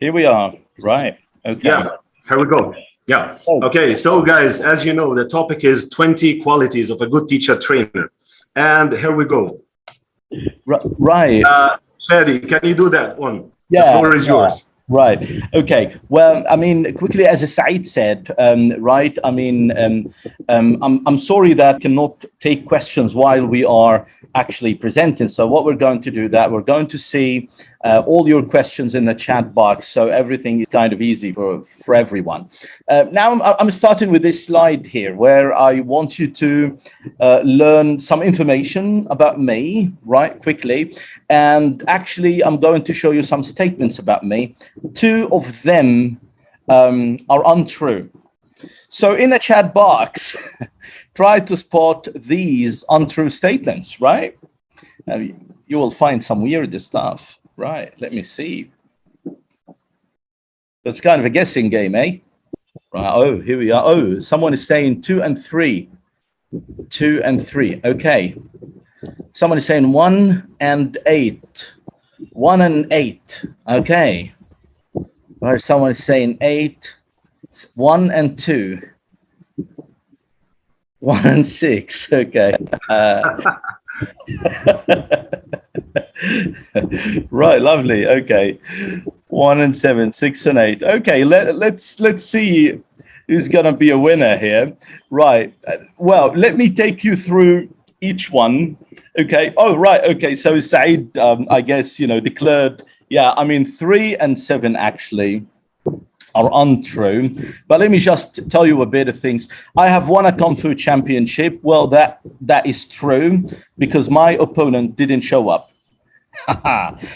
Here we are. Right. Okay. Yeah, here we go. Yeah. Okay, so guys, as you know, the topic is 20 qualities of a good teacher trainer. And here we go. Right. Shadi, can you do that one? Yeah. The floor is yours. Right. Okay. Well, I mean, quickly, as Saeed said, right. I mean, I'm sorry that cannot take questions while we are actually presenting. So what we're going to do that we're going to see all your questions in the chat box. So everything is kind of easy for everyone. Now I'm starting with this slide here where I want you to learn some information about me, right, quickly. And actually, I'm going to show you some statements about me. 2 of them are untrue. So in the chat box, try to spot these untrue statements, right? You will find some weird stuff. Right, let me see. It's kind of a guessing game, eh? Right, oh, here we are. Oh, someone is saying 2 and 3. 2 and 3, okay. Someone is saying 1 and 8. 1 and 8, okay. Or someone is saying 8, 1 and 2. 1 and 6, okay. Right, lovely. Okay, 1 and 7, 6 and 8. Okay, let's see who's gonna be a winner here. Right. Well, let me take you through each one. Okay. Oh, right. Okay. So Saeed, I guess declared. Yeah. I mean, 3 and 7 actually are untrue. But let me just tell you a bit of things. I have won a Kung Fu championship. Well, that is true because my opponent didn't show up.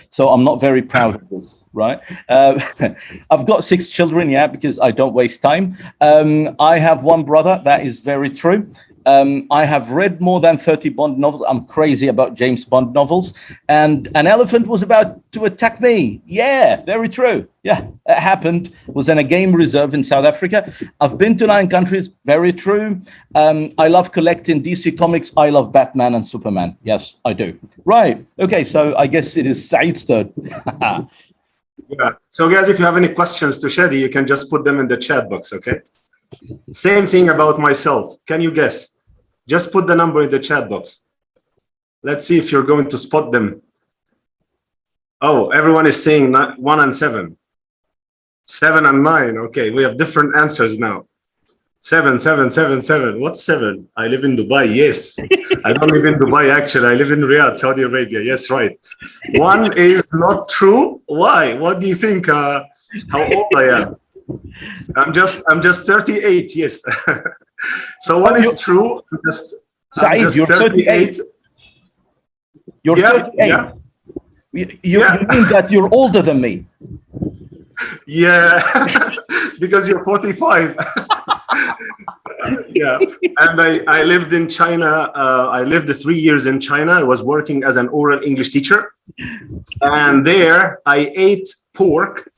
So I'm not very proud of this, right? I've got 6 children, yeah, because I don't waste time. I have 1 brother. That is very true. I have read more than 30 Bond novels. I'm crazy about James Bond novels. And an elephant was about to attack me. Yeah, very true. Yeah, it happened. It was in a game reserve in South Africa. I've been to 9 countries. Very true. I love collecting DC comics. I love Batman and Superman. Yes, I do. Right. Okay, so I guess it is Saeed's turn. Yeah. So guys, if you have any questions to Shadi, you can just put them in the chat box, okay? Same thing about myself. Can you guess? Just put the number in the chat box. Let's see if you're going to spot them. Oh, everyone is saying 1 and 7. 7 and 9. Okay, we have different answers now. 7, 7, 7, 7. What's 7? I live in Dubai. Yes. I don't live in Dubai, actually. I live in Riyadh, Saudi Arabia. Yes, right. 1 is not true. Why? What do you think? How old I am? I'm just 38. Yes. So 1 is true. I'm just you're 38. You're 38. Yeah. You mean that you're older than me? Yeah, because you're 45. Yeah, and I lived in China. I lived 3 years in China. I was working as an oral English teacher. And there I ate pork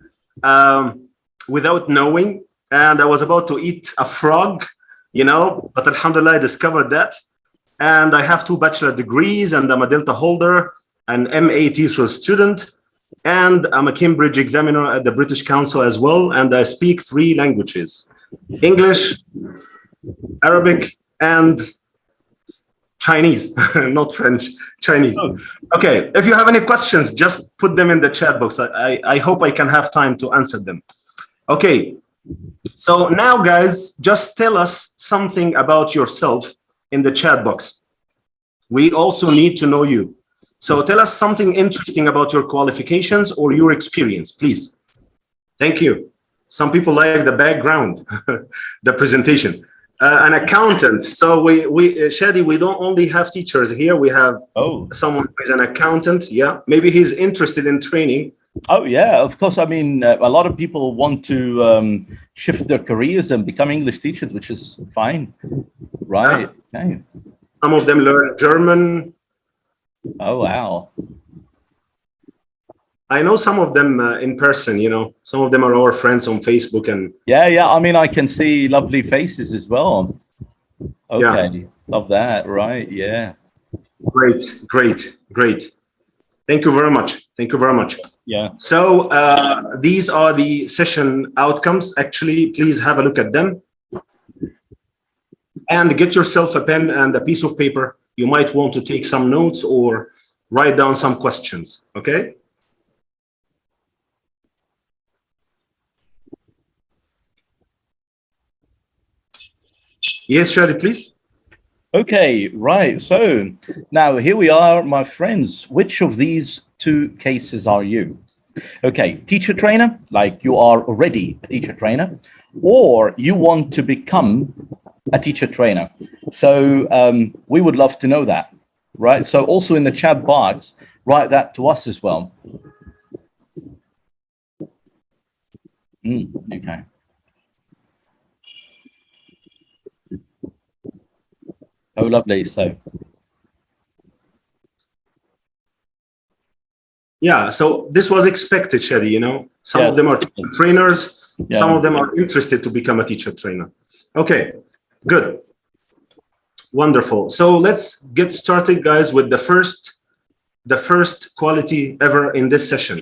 without knowing. And I was about to eat a frog, but alhamdulillah, I discovered that. And I have 2 bachelor degrees and I'm a Delta holder, an MA TESOL student. And I'm a Cambridge examiner at the British Council as well. And I speak 3 languages, English, Arabic, and Chinese, not French, Chinese. Okay, if you have any questions, just put them in the chat box. I hope I can have time to answer them. Okay, so now guys, just tell us something about yourself in the chat box. We also need to know you. So tell us something interesting about your qualifications or your experience, please. Thank you. Some people like the background, the presentation. An accountant. So Shadi, we don't only have teachers here. We have someone who is an accountant. Yeah, maybe he's interested in training. Oh yeah, of course. I mean, a lot of people want to shift their careers and become English teachers, which is fine, right? Yeah. Okay. Some of them learn German. Oh wow. I know some of them in person, some of them are our friends on Facebook and yeah. I mean, I can see lovely faces as well. Okay, yeah. Love that. Right. Yeah. Great. Thank you very much. Thank you very much. Yeah. So these are the session outcomes. Actually, please have a look at them. And get yourself a pen and a piece of paper. You might want to take some notes or write down some questions, okay? Yes, Shadi, please. Okay, right. So now here we are, my friends. Which of these two cases are you? Okay, teacher trainer, like you are already a teacher trainer, or you want to become a teacher trainer. So we would love to know that, right? So also in the chat box, write that to us as well. Okay. Oh, lovely. So yeah, so this was expected, Shadi, you know. Some of them are teacher trainers, some of them are interested to become a teacher trainer. Okay, good. Wonderful. So let's get started, guys, with the first quality ever in this session.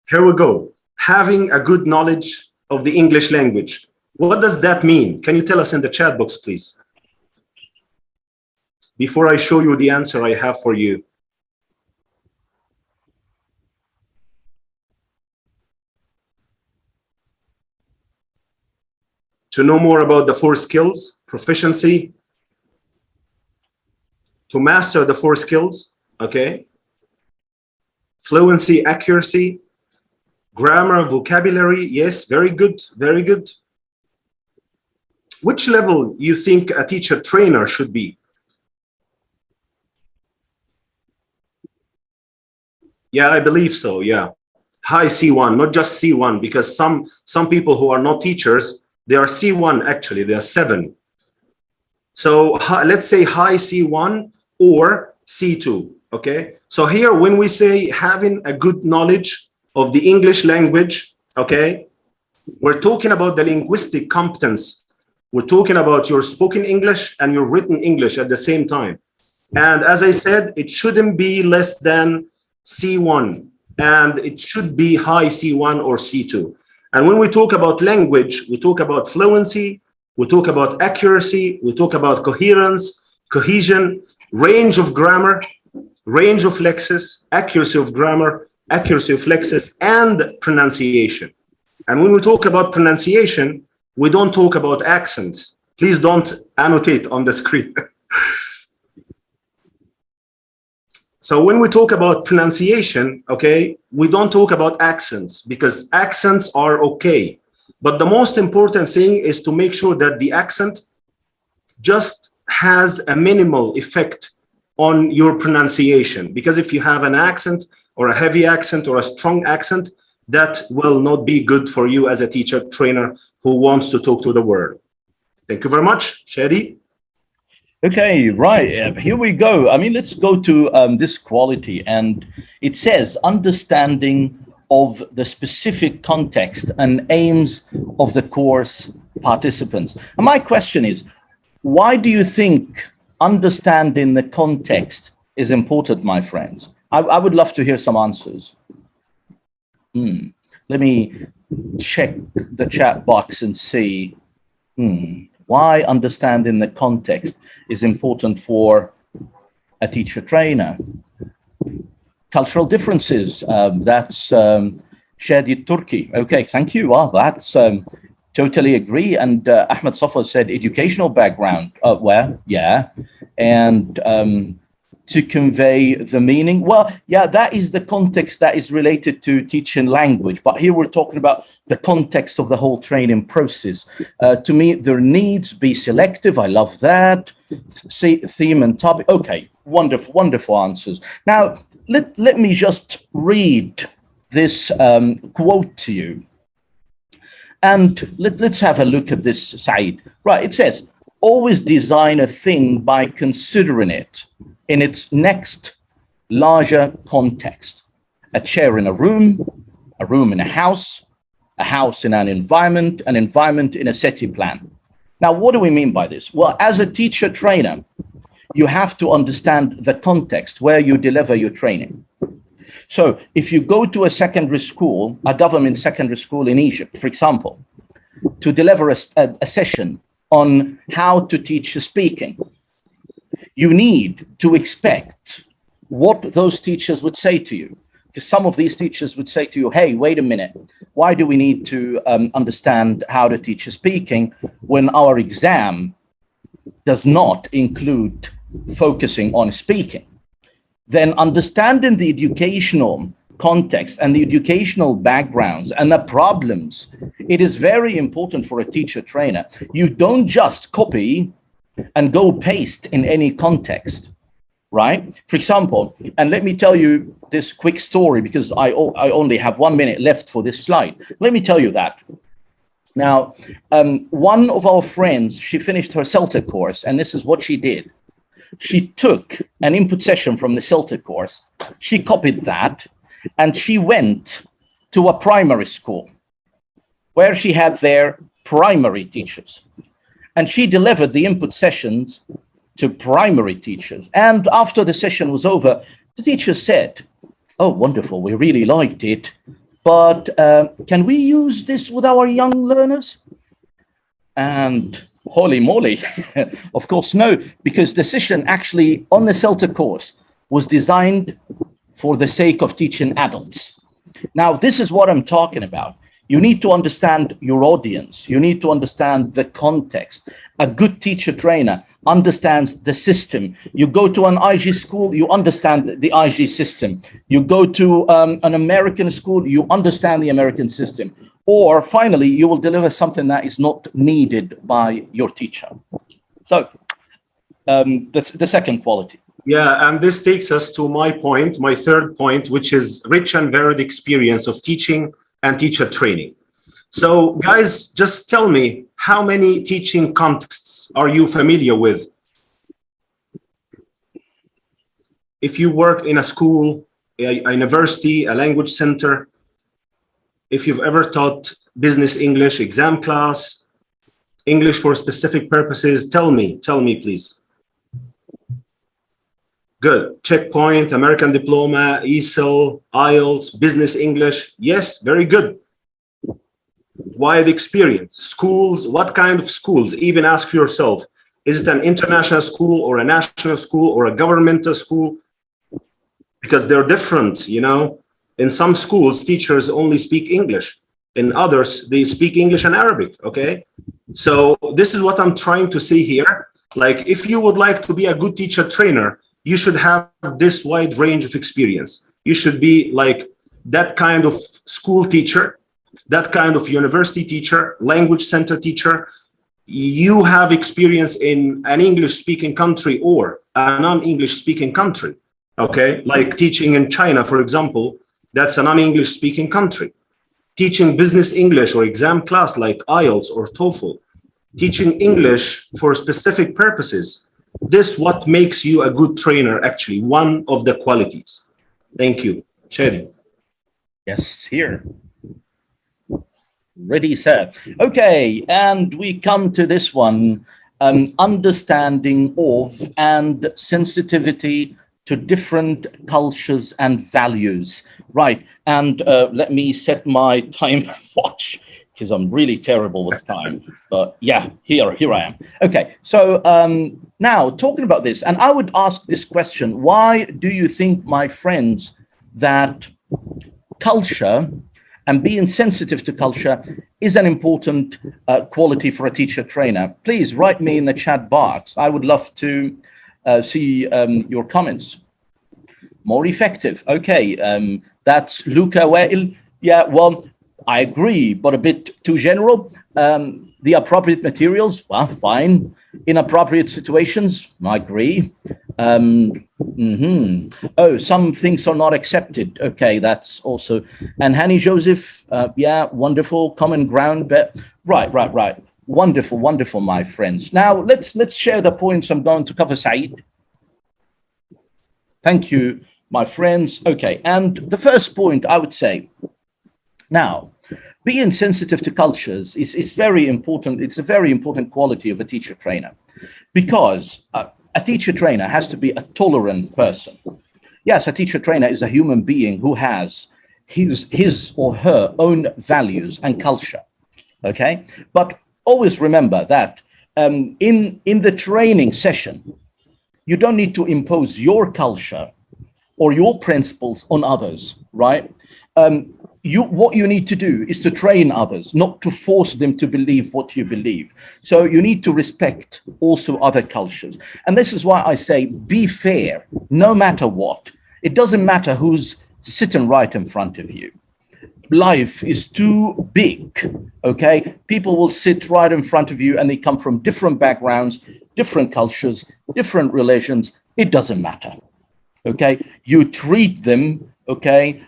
Here we go. Having a good knowledge of the English language. What does that mean? Can you tell us in the chat box, please? Before I show you the answer I have for you. To know more about the 4 skills, proficiency, to master the 4 skills, okay? Fluency, accuracy, grammar, vocabulary, yes, very good, very good. Which level you think a teacher trainer should be? Yeah, I believe so, yeah. High C1, not just C1, because some people who are not teachers, they are C1 actually, they are 7. So let's say high C1 or C2, okay? So here when we say having a good knowledge of the English language, okay, we're talking about the linguistic competence. We're talking about your spoken English and your written English at the same time. And as I said, it shouldn't be less than C1, and it should be high C1 or C2. And when we talk about language, we talk about fluency, we talk about accuracy, we talk about coherence, cohesion, range of grammar, range of lexis, accuracy of grammar, accuracy of lexis, and pronunciation. And when we talk about pronunciation, we don't talk about accents. Please don't annotate on the screen. So when we talk about pronunciation, okay, we don't talk about accents because accents are okay. But the most important thing is to make sure that the accent just has a minimal effect on your pronunciation. Because if you have an accent or a heavy accent or a strong accent, that will not be good for you as a teacher trainer who wants to talk to the world. Thank you very much, Shadi. Okay, right. Here we go. I mean, let's go to this quality. And it says understanding of the specific context and aims of the course participants. And my question is, why do you think understanding the context is important, my friends? I would love to hear some answers. Let me check the chat box and see why understanding the context is important for a teacher trainer. Cultural differences, that's Shadi Turki. Okay, thank you. Well, that's totally agree. And Ahmed Safa said educational background. Well, yeah. And to convey the meaning. Well, yeah, that is the context that is related to teaching language. But here we're talking about the context of the whole training process. To meet their needs, be selective. I love that. Theme and topic. Okay, wonderful, wonderful answers. Now, let me just read this quote to you. And let's have a look at this, Saeed. Right, it says, always design a thing by considering it in its next larger context. A chair in a room in a house in an environment in a city plan. Now, what do we mean by this? Well, as a teacher trainer, you have to understand the context where you deliver your training. So if you go to a secondary school, a government secondary school in Egypt, for example, to deliver a session on how to teach speaking, you need to expect what those teachers would say to you. Because some of these teachers would say to you, hey, wait a minute, why do we need to understand how to teach speaking when our exam does not include focusing on speaking? Then understanding the educational context and the educational backgrounds and the problems, it is very important for a teacher trainer. You don't just copy and go paste in any context, right? For example, and let me tell you this quick story because I only have 1 minute left for this slide. Let me tell you that. Now, one of our friends, she finished her CELTA course, and this is what she did. She took an input session from the CELTA course, she copied that, and she went to a primary school where she had their primary teachers. And she delivered the input sessions to primary teachers. And after the session was over, the teacher said, oh, wonderful, we really liked it, but can we use this with our young learners? And holy moly, of course, no, because the session actually on the CELTA course was designed for the sake of teaching adults. Now, this is what I'm talking about. You need to understand your audience. You need to understand the context. A good teacher trainer understands the system. You go to an IG school, you understand the IG system. You go to an American school, you understand the American system. Or finally, you will deliver something that is not needed by your teacher. So the second quality. Yeah, and this takes us to my point, my third point, which is rich and varied experience of teaching and teacher training. So guys, just tell me, how many teaching contexts are you familiar with? If you work in a school, a university, a language center, if you've ever taught business English, exam class, English for specific purposes, tell me, please. Good. Checkpoint, American Diploma, ESOL, IELTS, Business English. Yes, very good. Wide experience. Schools, what kind of schools? Even ask yourself, is it an international school or a national school or a governmental school? Because they're different, you know. In some schools, teachers only speak English. In others, they speak English and Arabic, okay? So this is what I'm trying to say here. Like, if you would like to be a good teacher trainer, you should have this wide range of experience. You should be like that kind of school teacher, that kind of university teacher, language center teacher. You have experience in an English-speaking country or a non-English-speaking country, okay? Like teaching in China, for example, that's a non-English-speaking country. Teaching business English or exam class like IELTS or TOEFL. Teaching English for specific purposes. This what makes you a good trainer, actually, one of the qualities. Thank you. Shadi. Yes, here. Ready, sir. Okay, and we come to this one, understanding of and sensitivity to different cultures and values. Right, and let me set my time watch, because I'm really terrible with time. But yeah, here I am. Okay, so now talking about this, and I would ask this question: why do you think, my friends, that culture and being sensitive to culture is an important quality for a teacher trainer? Please write me in the chat box. I would love to see your comments. More effective. Okay, that's Luca Wael. Yeah, well, I agree, but a bit too general. The appropriate materials, well, fine. Inappropriate situations, I agree. Oh, some things are not accepted. Okay, that's also. And Hani Joseph, yeah, wonderful, common ground. But right. Wonderful, my friends. Now let's share the points I'm going to cover, Saeed. Thank you, my friends. Okay, and the first point I would say, now, being sensitive to cultures is very important. It's a very important quality of a teacher trainer, because a teacher trainer has to be a tolerant person. Yes, a teacher trainer is a human being who has his or her own values and culture. Okay, but always remember that in the training session, you don't need to impose your culture or your principles on others, right? What you need to do is to train others, not to force them to believe what you believe. So you need to respect also other cultures. And this is why I say be fair, no matter what. It doesn't matter who's sitting right in front of you. Life is too big, okay? People will sit right in front of you and they come from different backgrounds, different cultures, different religions. It doesn't matter, okay? You treat them, okay,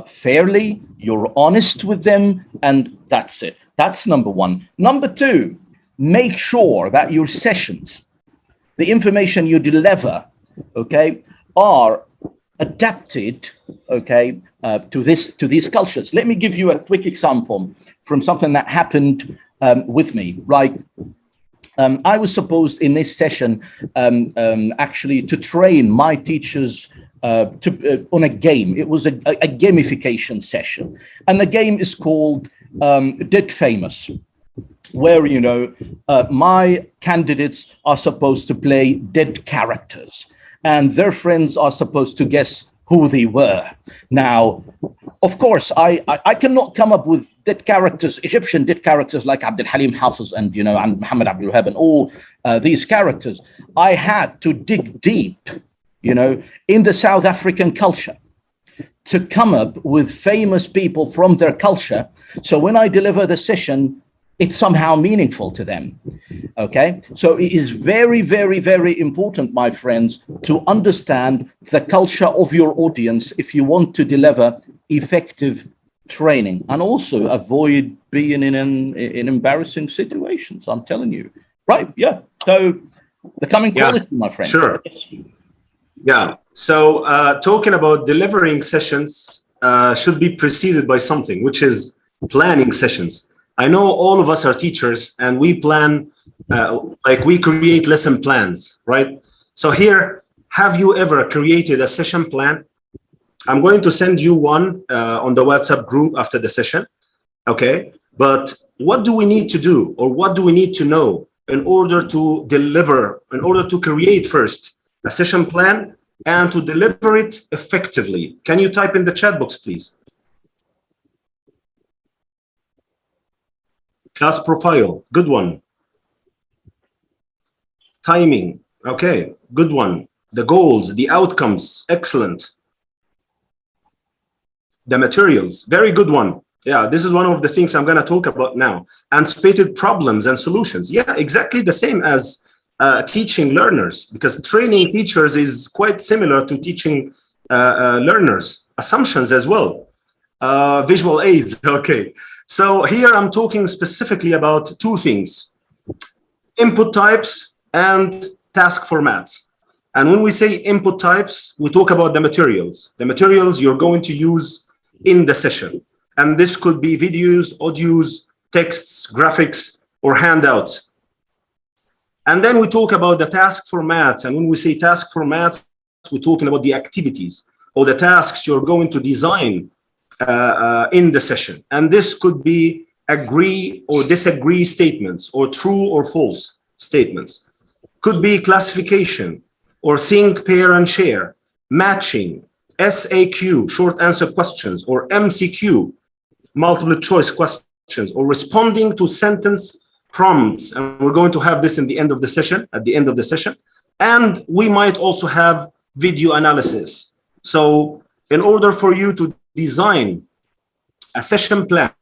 fairly, you're honest with them, and that's it. That's number one. Number two, make sure that your sessions, the information you deliver, okay, are adapted, okay, to these cultures. Let me give you a quick example from something that happened with me. Like, I was supposed in this session actually to train my teachers on a game. It was a gamification session, and the game is called Dead Famous, where my candidates are supposed to play dead characters, and their friends are supposed to guess who they were. Now, of course, I cannot come up with dead characters, Egyptian dead characters like Abdul Halim Hafiz and and Muhammad Abdul Wahab and all these characters. I had to dig deep, in the South African culture to come up with famous people from their culture. So when I deliver the session, it's somehow meaningful to them. Okay, so it is very, very, very important, my friends, to understand the culture of your audience if you want to deliver effective training, and also avoid being in embarrassing situations. I'm telling you, right? Yeah. So the coming quality, my friend. Sure. Yeah. So talking about delivering sessions should be preceded by something, which is planning sessions. I know all of us are teachers and we plan, like we create lesson plans, right? So here, have you ever created a session plan? I'm going to send you one on the WhatsApp group after the session, okay? But what do we need to do, or what do we need to know in order to deliver, in order to create first a session plan and to deliver it effectively? Can you type in the chat box, please? Class profile, good one. Timing, okay, good one. The goals, the outcomes, excellent. The materials, very good one. Yeah, this is one of the things I'm going to talk about now. Anticipated problems and solutions. Yeah, exactly the same as teaching learners, because training teachers is quite similar to teaching learners. Assumptions as well. Visual aids, okay. So here I'm talking specifically about two things: input types and task formats. And when we say input types, we talk about the materials you're going to use in the session. And this could be videos, audios, texts, graphics, or handouts. And then we talk about the task formats. And when we say task formats, we're talking about the activities or the tasks you're going to design in the session. And this could be agree or disagree statements, or true or false statements. Could be classification, or think, pair, and share, matching, SAQ, short answer questions, or MCQ, multiple choice questions, or responding to sentence prompts. And we're going to have this in the end of the session, at the end of the session. And we might also have video analysis. So in order for you to design a session plan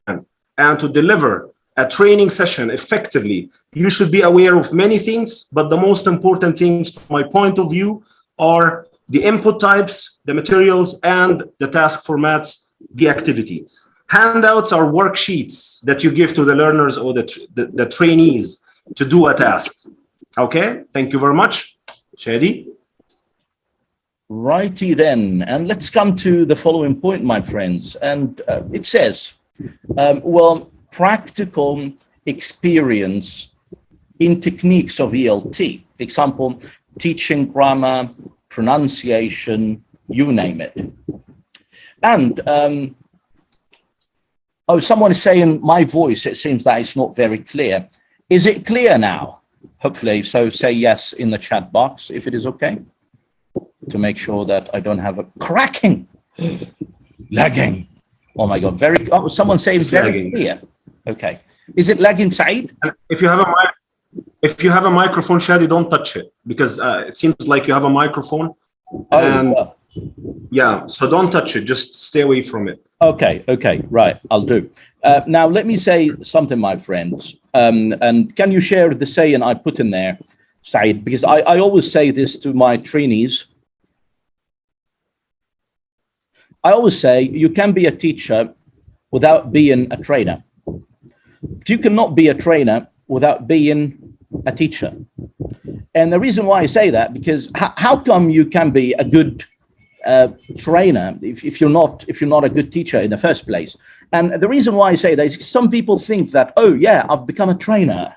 and to deliver a training session effectively, you should be aware of many things, but the most important things from my point of view are the input types, the materials, and the task formats, the activities. Handouts are worksheets that you give to the learners or the trainees to do a task. Okay, thank you very much. Shadi? Righty then, and let's come to the following point, my friends. And it says, well, practical experience in techniques of ELT. Example, teaching grammar, pronunciation, you name it. And oh, someone is saying my voice, it seems that it's not very clear. Is it clear now? Hopefully. So say yes in the chat box if it is okay, to make sure that I don't have a cracking, lagging. Oh my God, very, oh, someone saying very lagging. Clear. Okay. Is it lagging, Saeed? If you have a microphone, Shadi, don't touch it, because it seems like you have a microphone. And yeah, so don't touch it, just stay away from it. Okay, right, I'll do. Now, let me say something, my friends. And can you share the saying I put in there, Saeed? Because I always say this to my trainees. I always say you can be a teacher without being a trainer. You cannot be a trainer without being a teacher. And the reason why I say that, because how come you can be a good trainer if you're not a good teacher in the first place? And the reason why I say that is some people think that, oh yeah, I've become a trainer,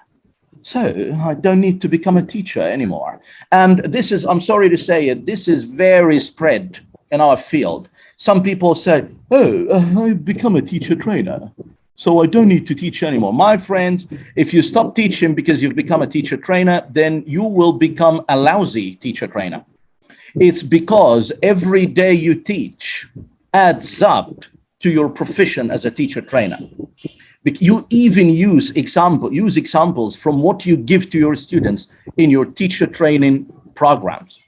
so I don't need to become a teacher anymore. And this is, I'm sorry to say it, this is very spread in our field. Some people say, oh, I've become a teacher trainer, so I don't need to teach anymore. My friend, if you stop teaching because you've become a teacher trainer, then you will become a lousy teacher trainer. It's because every day you teach adds up to your profession as a teacher trainer. You even use examples from what you give to your students in your teacher training programs.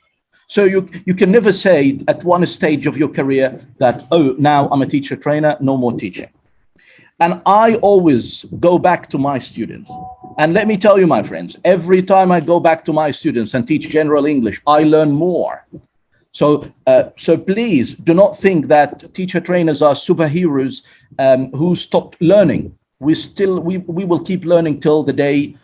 So you can never say at one stage of your career that, oh, now I'm a teacher trainer, no more teaching. And I always go back to my students. And let me tell you, my friends, every time I go back to my students and teach general English, I learn more. So please do not think that teacher trainers are superheroes who stopped learning. We will keep learning till the day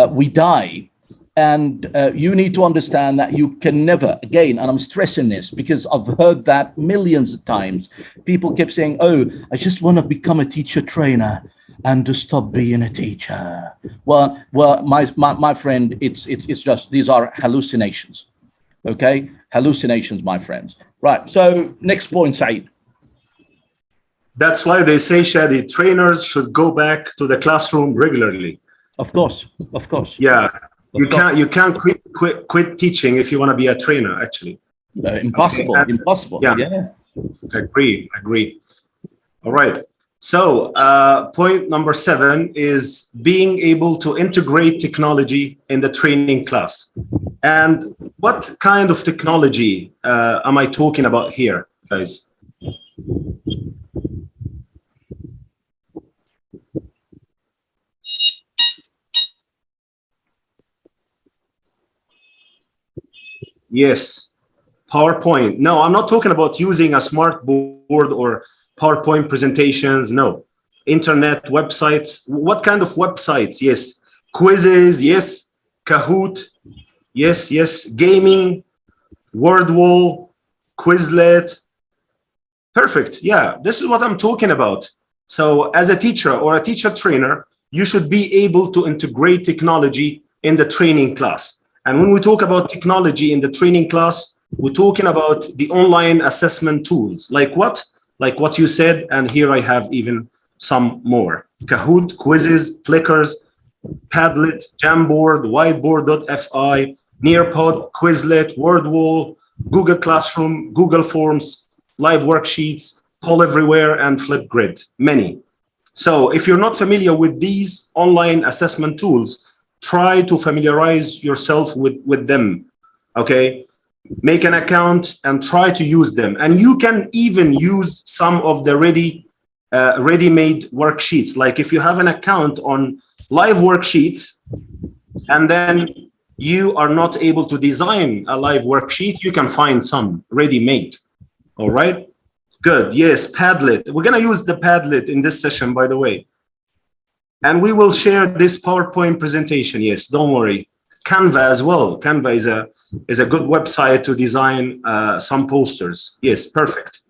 we die. And you need to understand that you can never, again, and I'm stressing this because I've heard that millions of times, people keep saying, oh, I just want to become a teacher trainer and to stop being a teacher. Well, my friend, it's just, these are hallucinations, okay? Hallucinations, my friends. Right, so next point, Saeed. That's why they say, Shadi, trainers should go back to the classroom regularly. Of course. Yeah. You can't quit teaching if you want to be a trainer, actually. Impossible. Yeah. Agree. All right. So point number 7 is being able to integrate technology in the training class. And what kind of technology am I talking about here, guys? Yes, PowerPoint. No, I'm not talking about using a smart board or PowerPoint presentations. No, internet websites. What kind of websites? Yes, quizzes. Yes, Kahoot. Yes, gaming, WordWall, Quizlet. Perfect. Yeah, this is what I'm talking about. So as a teacher or a teacher trainer, you should be able to integrate technology in the training class. And when we talk about technology in the training class, we're talking about the online assessment tools. Like what? Like what you said, and here I have even some more. Kahoot, quizzes, clickers, Padlet, Jamboard, Whiteboard.fi, Nearpod, Quizlet, WordWall, Google Classroom, Google Forms, Live Worksheets, Poll Everywhere, and Flipgrid, many. So if you're not familiar with these online assessment tools, try to familiarize yourself with them, okay? Make an account and try to use them. And you can even use some of the ready-made worksheets. Like if you have an account on Live Worksheets and then you are not able to design a live worksheet, you can find some ready-made, all right? Good, yes, Padlet. We're gonna use the Padlet in this session, by the way. And we will share this PowerPoint presentation. Yes, don't worry. Canva as well. Canva is a good website to design some posters. Yes, perfect.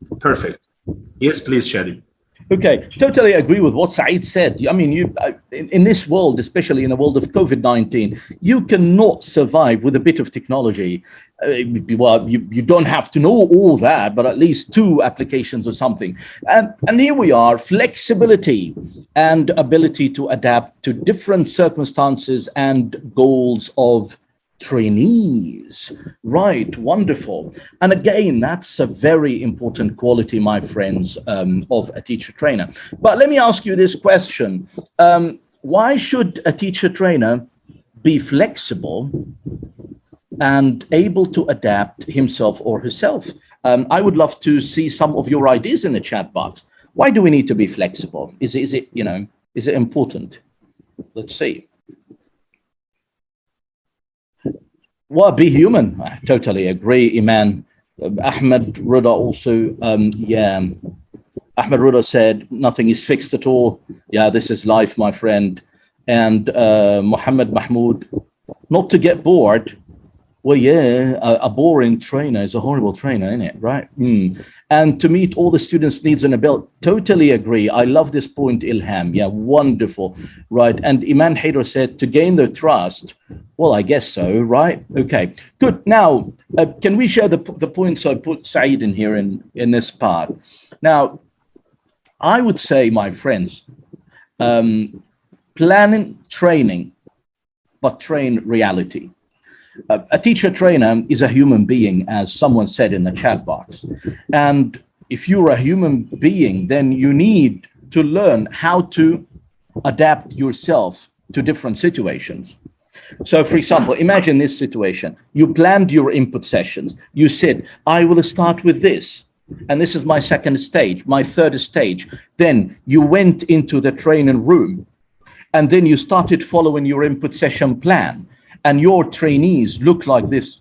Yes, please, Shadi. Okay, totally agree with what Saeed said. I mean, in this world, especially in the world of COVID-19, you cannot survive with a bit of technology. Well, you don't have to know all that, but at least two applications or something. And here we are, flexibility and ability to adapt to different circumstances and goals of trainees. Right, wonderful. And again, that's a very important quality, my friends, of a teacher trainer. But let me ask you this question. Why should a teacher trainer be flexible and able to adapt himself or herself? I would love to see some of your ideas in the chat box. Why do we need to be flexible? Is it important? Let's see. Well, be human. I totally agree, Iman. Ahmed Ruda also, yeah. Ahmed Ruda said, nothing is fixed at all. Yeah, this is life, my friend. And Mohammed Mahmoud, not to get bored. Well, yeah, a boring trainer is a horrible trainer, isn't it? Right? And to meet all the students' needs and ability. Totally agree. I love this point, Ilham. Yeah, wonderful. Right. And Iman Haider said, to gain their trust. Well, I guess so, right? Okay, good. Now, can we share the points I put Saeed in here in this part? Now, I would say, my friends, planning, training, but train reality. A teacher trainer is a human being, as someone said in the chat box. And if you're a human being, then you need to learn how to adapt yourself to different situations. So, for example, imagine this situation. You planned your input sessions. You said, I will start with this. And this is my second stage, my third stage. Then you went into the training room. And then you started following your input session plan. And your trainees look like this.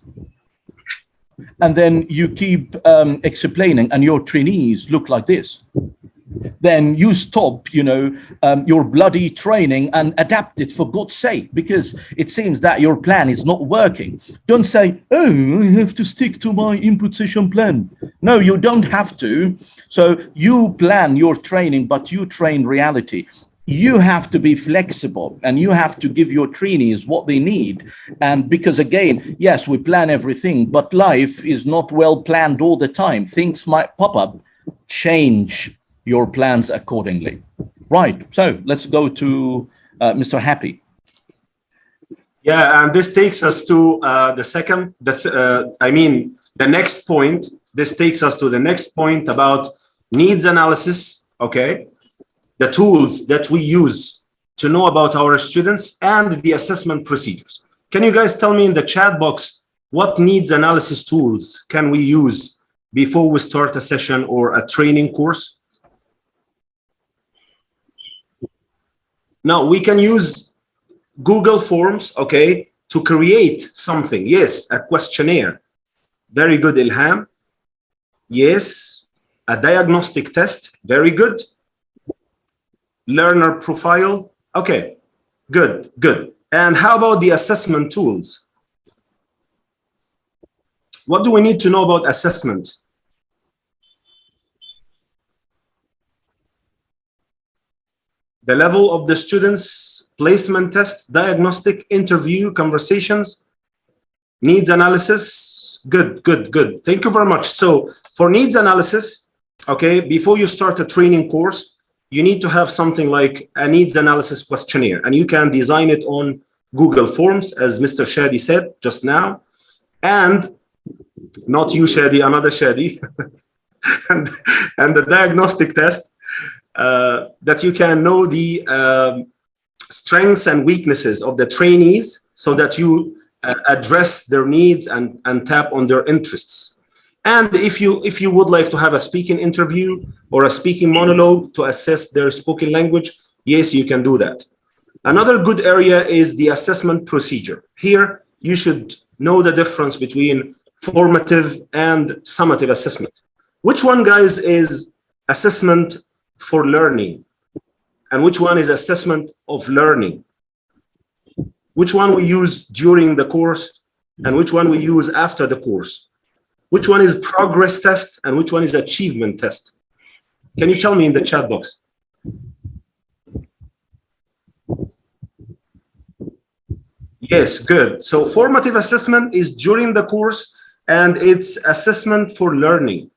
And then you keep explaining, and your trainees look like this. Then you stop, your bloody training and adapt it, for God's sake, because it seems that your plan is not working. Don't say, oh, I have to stick to my input session plan. No, you don't have to. So you plan your training, but you train reality. You have to be flexible, and you have to give your trainees what they need. And because, again, yes, we plan everything, but life is not well planned all the time. Things might pop up. Change your plans accordingly. Right. So let's go to Mr. Happy. Yeah, and this takes us to the next point. This takes us to the next point about needs analysis. Okay. The tools that we use to know about our students and the assessment procedures. Can you guys tell me in the chat box what needs analysis tools can we use before we start a session or a training course? Now, we can use Google Forms, okay, to create something. Yes, a questionnaire. Very good, Ilham. Yes, a diagnostic test. Very good. Learner profile. Okay, good, good. And how about the assessment tools? What do we need to know about assessment? The level of the students, placement test, diagnostic, interview, conversations, needs analysis. Good, good, good. Thank you very much. So for needs analysis, okay, before you start a training course, you need to have something like a needs analysis questionnaire, and you can design it on Google Forms, as Mr. Shadi said just now. And not you, Shadi, another Shadi. and the diagnostic test, that you can know the strengths and weaknesses of the trainees so that you address their needs and tap on their interests. And if you would like to have a speaking interview or a speaking monologue to assess their spoken language, yes, you can do that. Another good area is the assessment procedure. Here, you should know the difference between formative and summative assessment. Which one, guys, is assessment for learning? And which one is assessment of learning? Which one we use during the course and which one we use after the course? Which one is progress test and which one is achievement test? Can you tell me in the chat box? Yes, good. So formative assessment is during the course, and it's assessment for learning,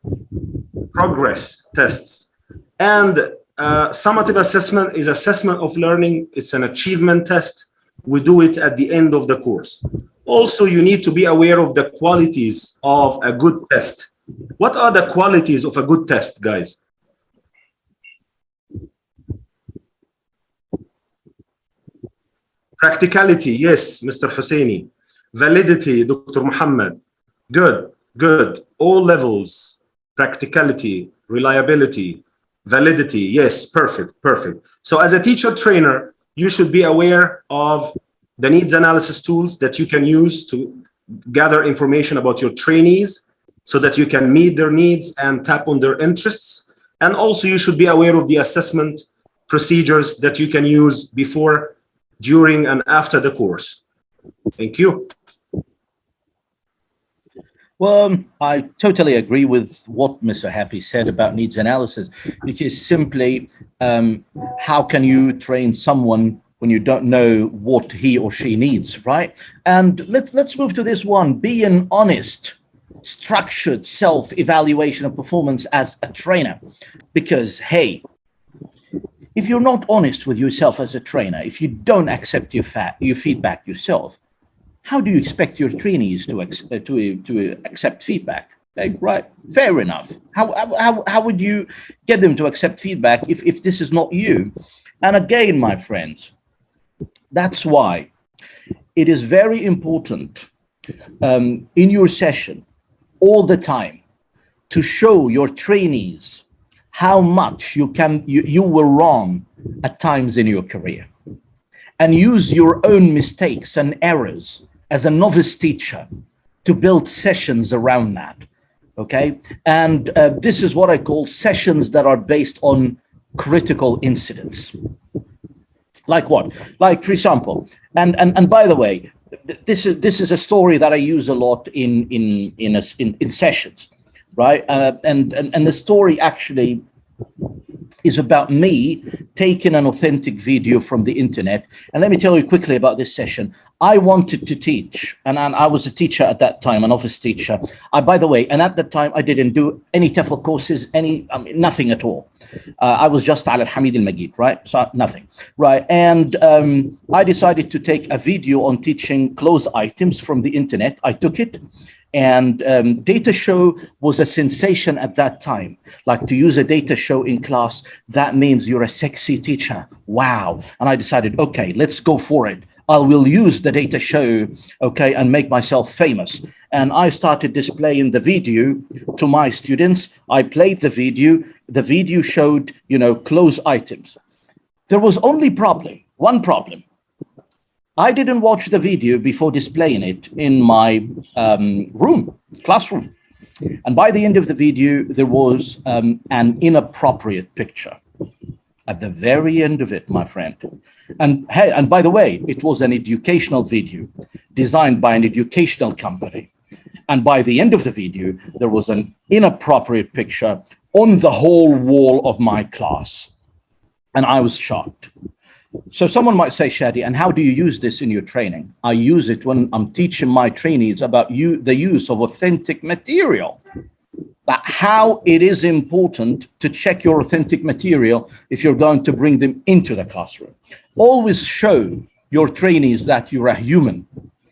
progress tests. And summative assessment is assessment of learning. It's an achievement test. We do it at the end of the course. Also, you need to be aware of the qualities of a good test. What are the qualities of a good test, guys? Practicality, yes, Mr. Husseini. Validity, Dr. Muhammad. Good, good. All levels, practicality, reliability, validity. Yes, perfect, perfect. So as a teacher trainer, you should be aware of the needs analysis tools that you can use to gather information about your trainees so that you can meet their needs and tap on their interests. And also you should be aware of the assessment procedures that you can use before, during, and after the course. Thank you. Well, I totally agree with what Mr. Happy said about needs analysis, which is simply how can you train someone when you don't know what he or she needs, right? And let's move to this one, be an honest, structured self-evaluation of performance as a trainer. Because, hey, if you're not honest with yourself as a trainer, if you don't accept your feedback yourself, how do you expect your trainees to accept feedback? Like, right, fair enough. How would you get them to accept feedback if this is not you? And again, my friends, that's why it is very important in your session all the time to show your trainees how much you were wrong at times in your career, and use your own mistakes and errors as a novice teacher to build sessions around that, okay? And this is what I call sessions that are based on critical incidents. Like what? Like, for example, and by the way, this is a story that I use a lot in sessions, right? And the story actually is about me taking an authentic video from the internet. And let me tell you quickly about this session. I wanted to teach, and I was a teacher at that time, an office teacher. By the way, and at that time, I didn't do any TEFL courses, nothing at all. I was just Al Hamid Al Magid, right? So nothing, right? And I decided to take a video on teaching close items from the internet. I took it. And data show was a sensation at that time. Like, to use a data show in class, that means you're a sexy teacher. Wow. And I decided, okay, let's go for it. I will use the data show, okay, and make myself famous. And I started displaying the video to my students. I played the video. The video showed, close items. There was only one problem. I didn't watch the video before displaying it in my classroom. And by the end of the video, there was an inappropriate picture at the very end of it, my friend. And hey, and by the way, it was an educational video designed by an educational company. And by the end of the video, there was an inappropriate picture on the whole wall of my class. And I was shocked. So someone might say, Shadi, and how do you use this in your training? I use it when I'm teaching my trainees about the use of authentic material. That how it is important to check your authentic material if you're going to bring them into the classroom. Always show your trainees that you're a human.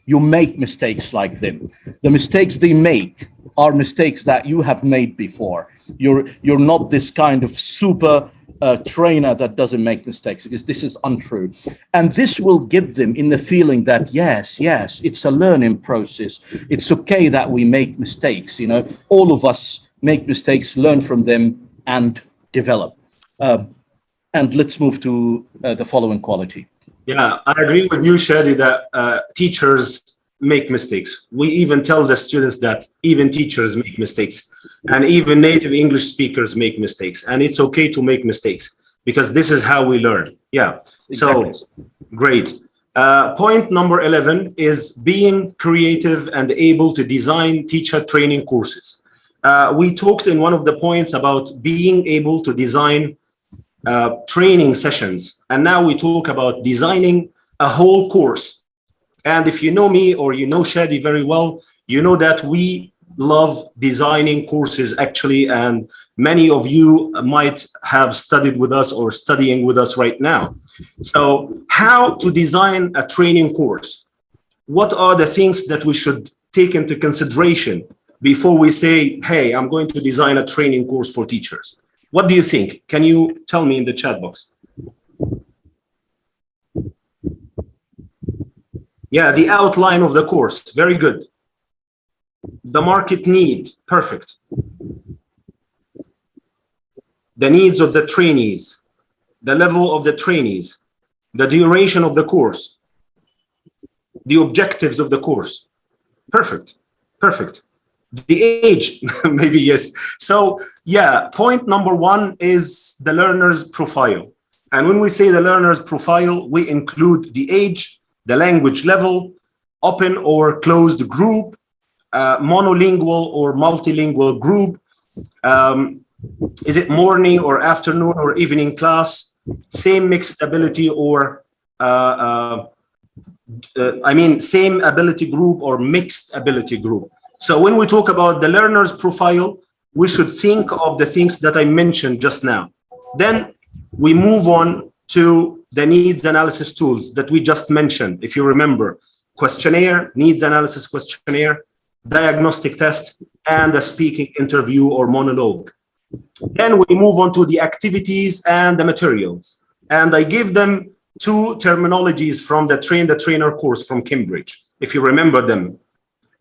You make mistakes like them. The mistakes they make are mistakes that you have made before. You're not this kind of super trainer that doesn't make mistakes, because this is untrue. And this will give them in the feeling that, yes, it's a learning process. It's okay that we make mistakes. All of us make mistakes, learn from them, and develop. And let's move to the following quality. Yeah, I agree with you, Shadi, that teachers make mistakes. We even tell the students that even teachers make mistakes, and even native English speakers make mistakes. And it's okay to make mistakes, because this is how we learn. Yeah, exactly. So great. Point number 11 is being creative and able to design teacher training courses. We talked in one of the points about being able to design training sessions. And now we talk about designing a whole course. And if you know me or you know Shadi very well, you know that we love designing courses actually, and many of you might have studied with us or studying with us right now. So how to design a training course? What are the things that we should take into consideration before we say, hey, I'm going to design a training course for teachers? What do you think? Can you tell me in the chat box? Yeah, the outline of the course. Very good. The market need. Perfect. The needs of the trainees. The level of the trainees. The duration of the course. The objectives of the course. Perfect. Perfect. The age, maybe yes. So yeah, point number one is the learner's profile. And when we say the learner's profile, we include the age, the language level, open or closed group, monolingual or multilingual group. Is it morning or afternoon or evening class? Same mixed ability or, same ability group or mixed ability group. So when we talk about the learner's profile, we should think of the things that I mentioned just now. Then we move on to the needs analysis tools that we just mentioned. If you remember, questionnaire, needs analysis questionnaire, diagnostic test, and a speaking interview or monologue. Then we move on to the activities and the materials. And I give them two terminologies from the Train the Trainer course from Cambridge, if you remember them.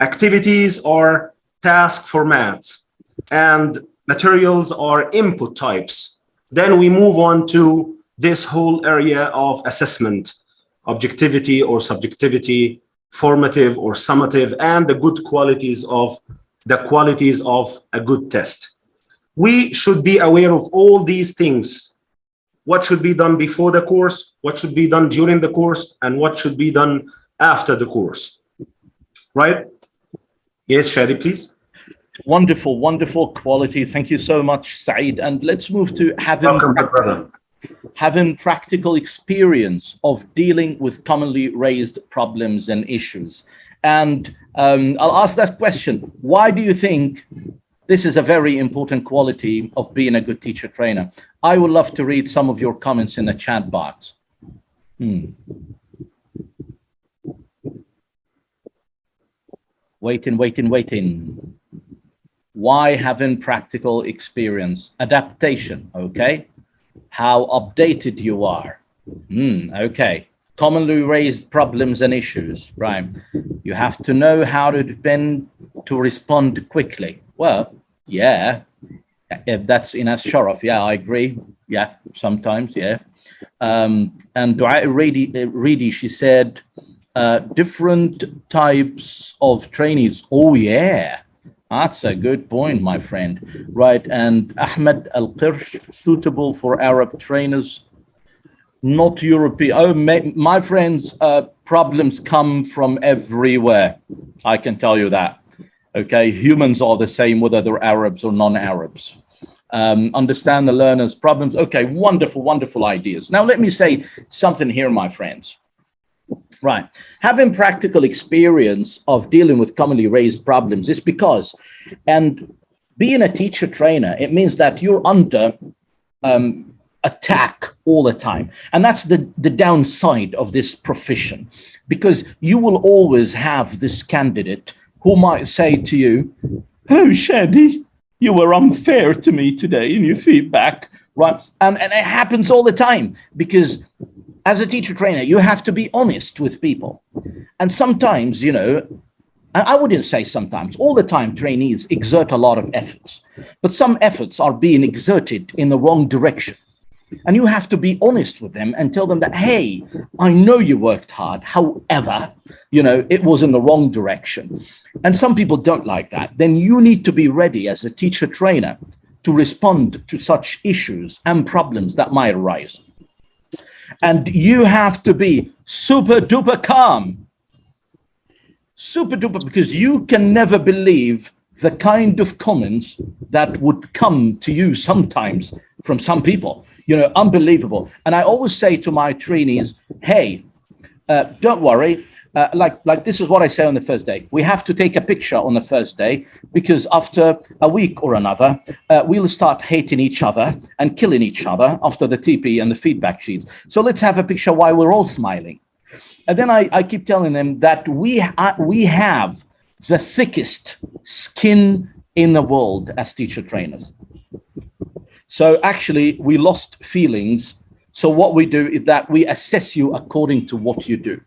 Activities are task formats and materials are input types. Then we move on to this whole area of assessment, objectivity or subjectivity, formative or summative, and the qualities of a good test. We should be aware of all these things. What should be done before the course, what should be done during the course, and what should be done after the course, right? Yes, Shadi, please. Wonderful, wonderful quality. Thank you so much, Saeed. And let's move to having practical experience of dealing with commonly raised problems and issues. And I'll ask that question. Why do you think this is a very important quality of being a good teacher trainer? I would love to read some of your comments in the chat box. Waiting. Why having practical experience? Adaptation, okay. How updated you are. Okay. Commonly raised problems and issues, right? You have to know how to respond quickly. Well, yeah, that's Inas Sharaf. Yeah, I agree. Yeah, sometimes, yeah. And Dua Reedy, she said, different types of trainees. Oh, yeah. That's a good point, my friend. Right. And Ahmed Al-Qirsh, suitable for Arab trainers, not European. Oh, my friends, problems come from everywhere. I can tell you that. Okay. Humans are the same, whether they're Arabs or non-Arabs. Understand the learner's problems. Okay. Wonderful, wonderful ideas. Now, let me say something here, my friends. Right. Having practical experience of dealing with commonly raised problems is because, and being a teacher trainer, it means that you're under attack all the time. And that's the downside of this profession, because you will always have this candidate who might say to you, oh, Shadi, you were unfair to me today in your feedback. Right. And it happens all the time because as a teacher trainer, you have to be honest with people. And sometimes, you know, I wouldn't say sometimes, all the time trainees exert a lot of efforts, but some efforts are being exerted in the wrong direction. And you have to be honest with them and tell them that, hey, I know you worked hard. However, you know, it was in the wrong direction. And some people don't like that. Then you need to be ready as a teacher trainer to respond to such issues and problems that might arise. And you have to be super duper calm, super duper, because you can never believe the kind of comments that would come to you sometimes from some people, unbelievable. And I always say to my trainees, hey, don't worry. Like this is what I say on the first day. We have to take a picture on the first day, because after a week or another, we'll start hating each other and killing each other after the TP and the feedback sheets. So let's have a picture while we're all smiling. And then I keep telling them that we have the thickest skin in the world as teacher trainers. So actually, we lost feelings. So what we do is that we assess you according to what you do.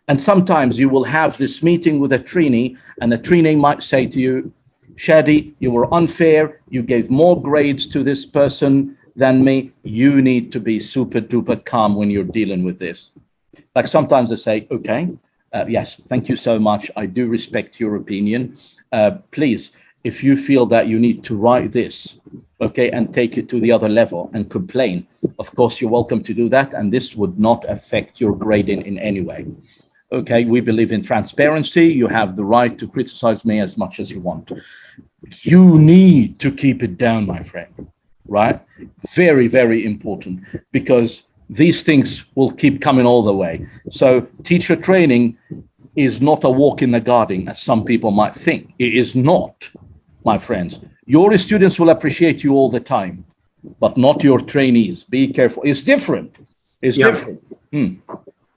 And sometimes you will have this meeting with a trainee, and the trainee might say to you, Shadi, you were unfair. You gave more grades to this person than me. You need to be super duper calm when you're dealing with this. Like sometimes I say, okay, yes, thank you so much. I do respect your opinion. Please, if you feel that you need to write this, okay, and take it to the other level and complain, of course, you're welcome to do that. And this would not affect your grading in any way. Okay, we believe in transparency. You have the right to criticize me as much as you want. You need to keep it down, my friend, right? Very, very important, because these things will keep coming all the way. So teacher training is not a walk in the garden, as some people might think. It is not, my friends. Your students will appreciate you all the time, but not your trainees. Be careful. It's different. It's different.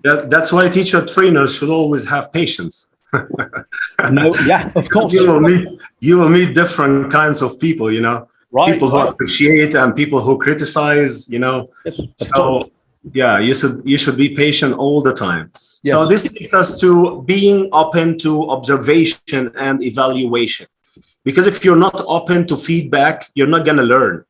Yeah, that's why teacher trainers should always have patience. Of course. You will meet different kinds of people, Right, people who appreciate and people who criticize, Yes, so yeah, you should be patient all the time. Yes. So this takes us to being open to observation and evaluation, because if you're not open to feedback, you're not going to learn.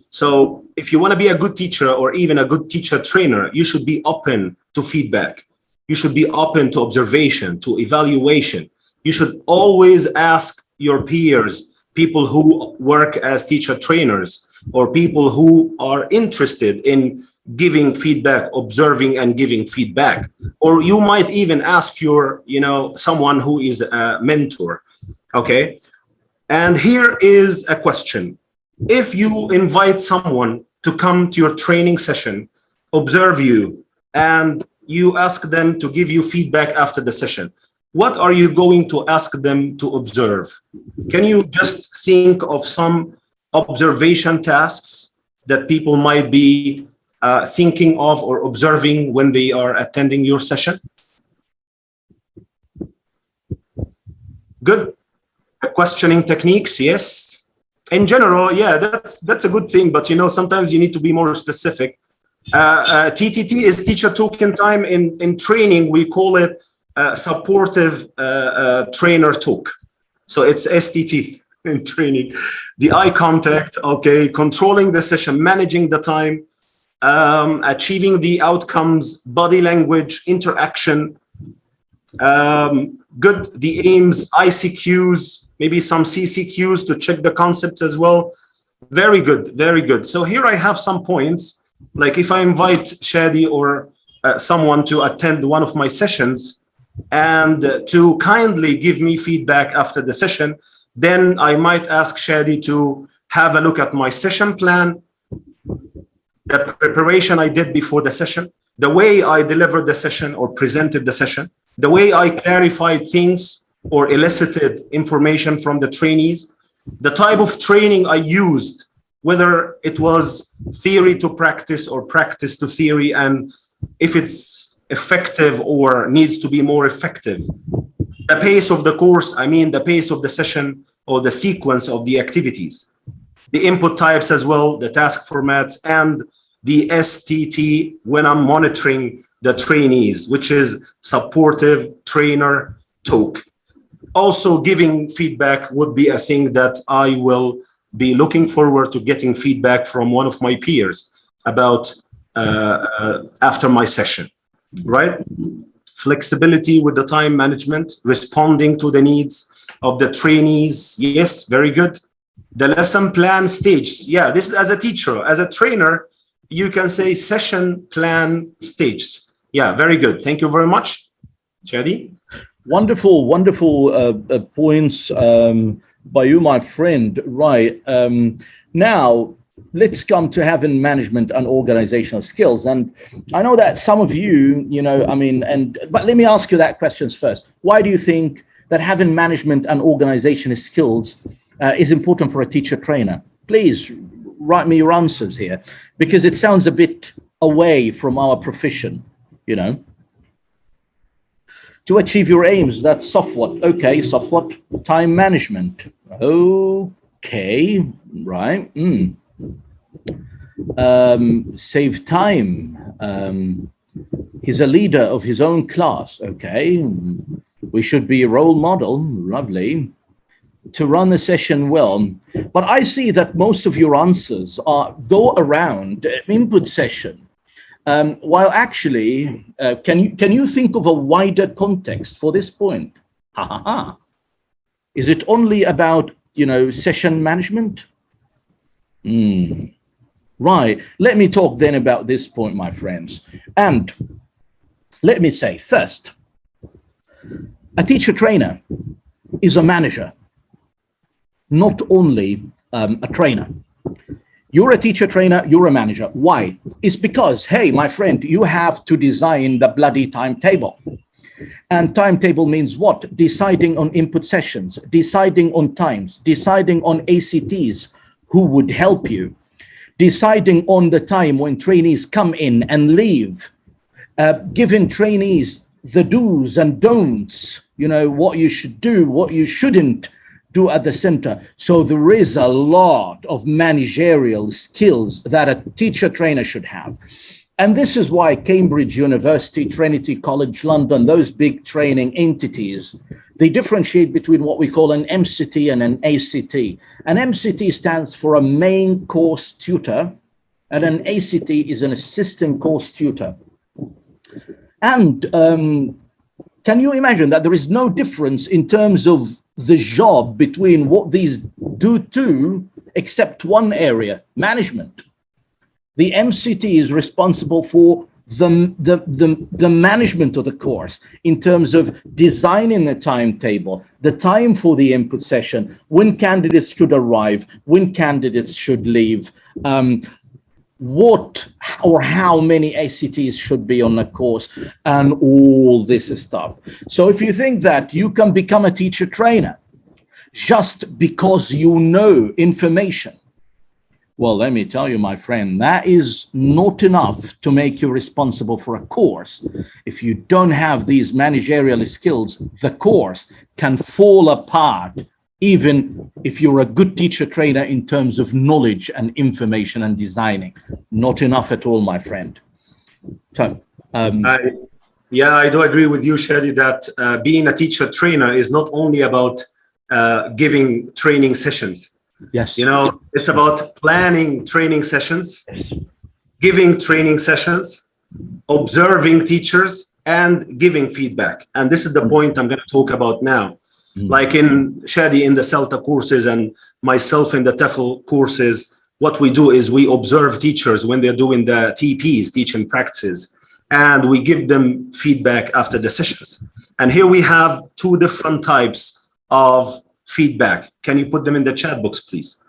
So if you want to be a good teacher or even a good teacher trainer, you should be open to feedback. You should be open to observation, to evaluation. You should always ask your peers, people who work as teacher trainers, or people who are interested in giving feedback, observing and giving feedback. Or you might even ask your, someone who is a mentor. Okay. And here is a question. If you invite someone to come to your training session, observe you, and you ask them to give you feedback after the session, what are you going to ask them to observe? Can you just think of some observation tasks that people might be thinking of or observing when they are attending your session? Good. Questioning techniques, yes. In general, yeah, that's a good thing, but sometimes you need to be more specific. TTT is teacher token time. In training, we call it supportive trainer talk. So it's STT in training. The eye contact, okay, controlling the session, managing the time, achieving the outcomes, body language, interaction, good, the aims, ICQs, maybe some CCQs to check the concepts as well. Very good, very good. So here I have some points. Like if I invite Shadi or someone to attend one of my sessions and to kindly give me feedback after the session, then I might ask Shadi to have a look at my session plan, the preparation I did before the session, the way I delivered the session or presented the session, the way I clarified things or elicited information from the trainees, the type of training I used, whether it was theory to practice or practice to theory, and if it's effective or needs to be more effective. The pace of the course, the pace of the session or the sequence of the activities. The input types as well, the task formats, and the STT when I'm monitoring the trainees, which is supportive trainer talk. Also, giving feedback would be a thing that I will be looking forward to getting feedback from one of my peers about after my session, right? Flexibility with the time management, responding to the needs of the trainees. Yes, very good. The lesson plan stage. Yeah, this is as a teacher, as a trainer, you can say session plan stages. Yeah, very good. Thank you very much, Shadi. Wonderful, wonderful points by you, my friend. Right. Now, let's come to having management and organizational skills. And I know that some of you, but let me ask you that questions first. Why do you think that having management and organizational skills is important for a teacher trainer? Please write me your answers here, because it sounds a bit away from our profession, To achieve your aims, that's soft what? Okay, soft what? Time management. Okay, right. Save time. He's a leader of his own class. Okay, we should be a role model. Lovely. To run the session well. But I see that most of your answers go around input session. While actually, can you think of a wider context for this point? Is it only about, session management? Right. Let me talk then about this point, my friends. And let me say first, a teacher trainer is a manager, not only a trainer. You're a teacher trainer, you're a manager. Why? It's because, hey, my friend, you have to design the bloody timetable. And timetable means what? Deciding on input sessions, deciding on times, deciding on ACTs who would help you, deciding on the time when trainees come in and leave, giving trainees the do's and don'ts, what you should do, what you shouldn't do at the center. So there is a lot of managerial skills that a teacher trainer should have. And this is why Cambridge University, Trinity College London, those big training entities, they differentiate between what we call an MCT and an ACT. An MCT stands for a main course tutor, and an ACT is an assistant course tutor. And can you imagine that there is no difference in terms of the job between what these do too, except one area, management. The MCT is responsible for the management of the course in terms of designing the timetable, the time for the input session, when candidates should arrive, when candidates should leave, what or how many ACTs should be on the course, and all this stuff. So if you think that you can become a teacher trainer just because you know information, well, let me tell you, my friend, that is not enough to make you responsible for a course. If you don't have these managerial skills, the course can fall apart, even if you're a good teacher trainer in terms of knowledge and information and designing. Not enough at all, my friend. So, yeah, I do agree with you, Shadi, that being a teacher trainer is not only about giving training sessions. Yes. It's about planning training sessions, giving training sessions, observing teachers, and giving feedback. And this is the point I'm going to talk about now. Like in Shadi in the CELTA courses and myself in the TEFL courses, what we do is we observe teachers when they're doing the TPs, teaching practices, and we give them feedback after the sessions. And here we have two different types of feedback. Can you put them in the chat box, please?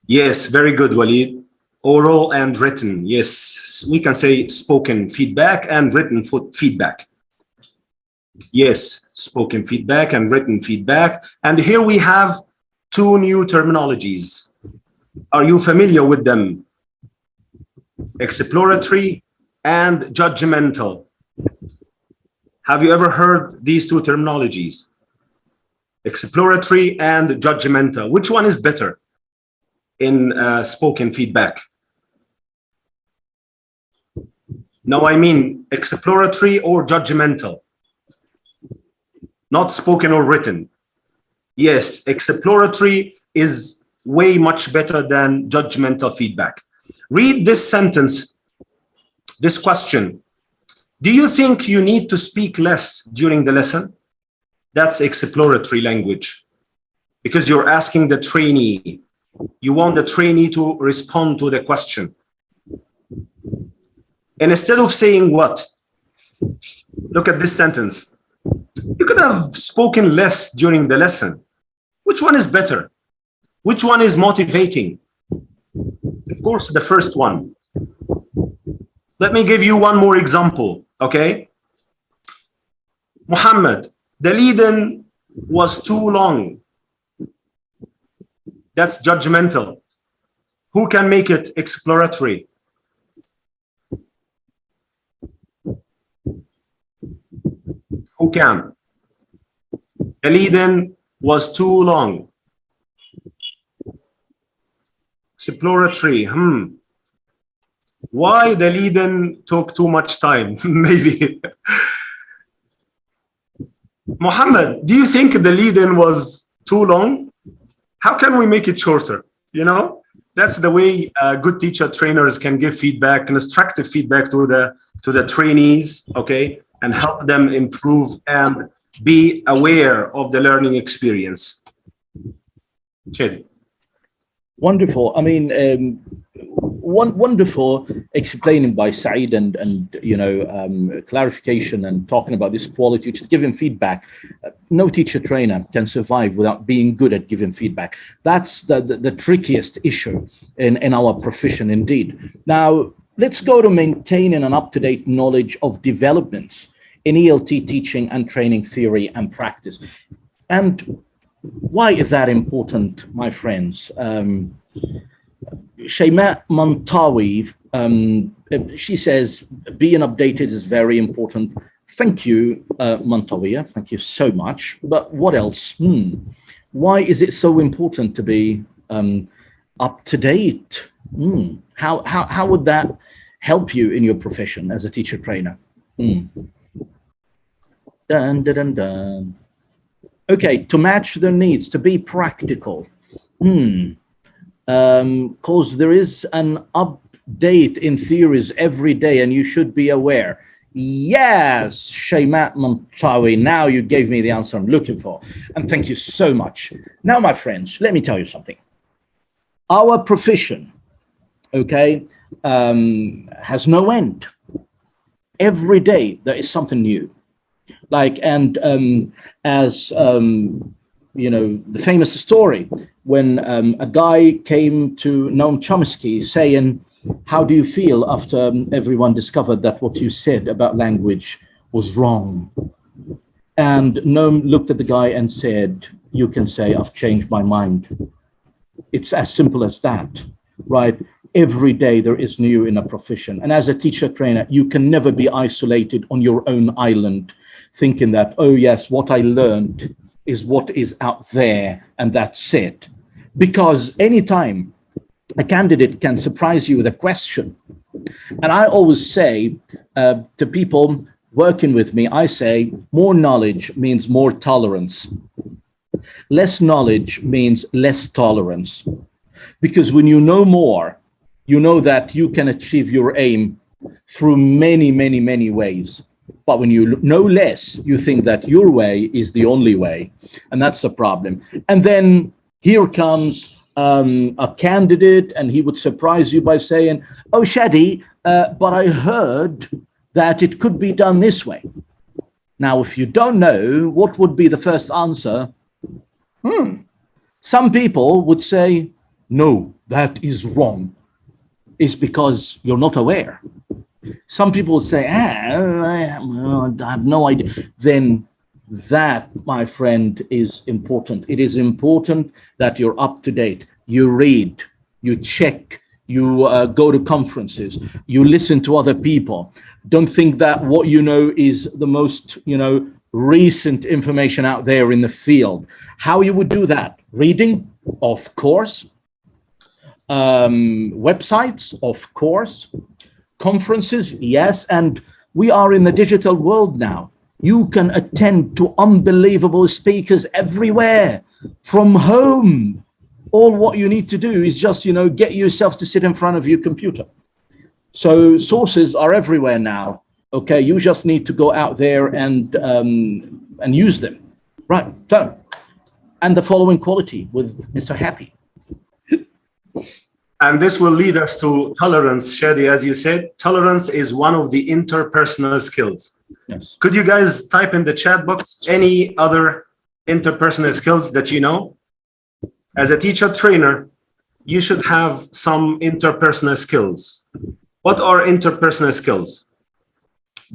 Yes, very good, Walid. Oral and written. Yes, we can say spoken feedback and written feedback. Yes, spoken feedback and written feedback. And here we have two new terminologies. Are you familiar with them? Exploratory and judgmental. Have you ever heard these two terminologies? Exploratory and judgmental. Which one is better in spoken feedback? No, I mean exploratory or judgmental. Not spoken or written. Yes, exploratory is way much better than judgmental feedback. Read this sentence, this question. Do you think you need to speak less during the lesson? That's exploratory language, because you're asking the trainee. You want the trainee to respond to the question. And instead of saying what? Look at this sentence. You could have spoken less during the lesson. Which one is better? Which one is motivating? Of course, the first one. Let me give you one more example, okay? Muhammad, the lead-in was too long. That's judgmental. Who can make it exploratory? Who can? The lead-in was too long. Exploratory. Why the lead-in took too much time? Maybe. Muhammad, do you think the lead-in was too long? How can we make it shorter? You know, that's the way good teacher trainers can give feedback, constructive feedback to the trainees, okay, and help them improve and be aware of the learning experience. Chedi. Wonderful. I mean, wonderful explaining by Saeed and clarification and talking about this quality, just giving feedback. No teacher trainer can survive without being good at giving feedback. That's the trickiest issue in our profession indeed. Now, let's go to maintaining an up-to-date knowledge of developments in ELT teaching and training theory and practice. And why is that important, my friends? Shayma Mantawi, she says, being updated is very important. Thank you, Mantawiya. Thank you so much. But what else? Why is it so important to be up to date? How would that help you in your profession as a teacher trainer? Dun, dun, dun, dun. Okay, to match their needs, to be practical. Because there is an update in theories every day, and you should be aware. Yes, Shaymat Mantawi, now you gave me the answer I'm looking for. And thank you so much. Now, my friends, let me tell you something. Our profession, okay, has no end. Every day there is something new. Like, and as the famous story when a guy came to Noam Chomsky saying, how do you feel after everyone discovered that what you said about language was wrong? And Noam looked at the guy and said, you can say, I've changed my mind. It's as simple as that, right? Every day there is new in a profession. And as a teacher trainer, you can never be isolated on your own island, thinking that, oh yes, what I learned is what is out there and that's it. Because anytime a candidate can surprise you with a question, and I always say to people working with me, I say more knowledge means more tolerance. Less knowledge means less tolerance. Because when you know more, you know that you can achieve your aim through many, many, many ways. But when you know less, you think that your way is the only way. And that's the problem. And then here comes a candidate, and he would surprise you by saying, oh, Shadi, but I heard that it could be done this way. Now, if you don't know, what would be the first answer? Some people would say, no, that is wrong. It's because you're not aware. Some people would say, I have no idea. Then that, my friend, is important. It is important that you're up to date. You read, you check, you go to conferences, you listen to other people. Don't think that what you know is the most, recent information out there in the field. How you would do that? Reading, of course. Websites, of course. Conferences, yes, and we are in the digital world now. You can attend to unbelievable speakers everywhere from home. All what you need to do is just, get yourself to sit in front of your computer. So sources are everywhere now. Okay, you just need to go out there and use them. Right, so, and the following quality with Mr. Happy. And this will lead us to tolerance, Shadi, as you said. Tolerance is one of the interpersonal skills. Yes. Could you guys type in the chat box any other interpersonal skills that you know? As a teacher trainer, you should have some interpersonal skills. What are interpersonal skills?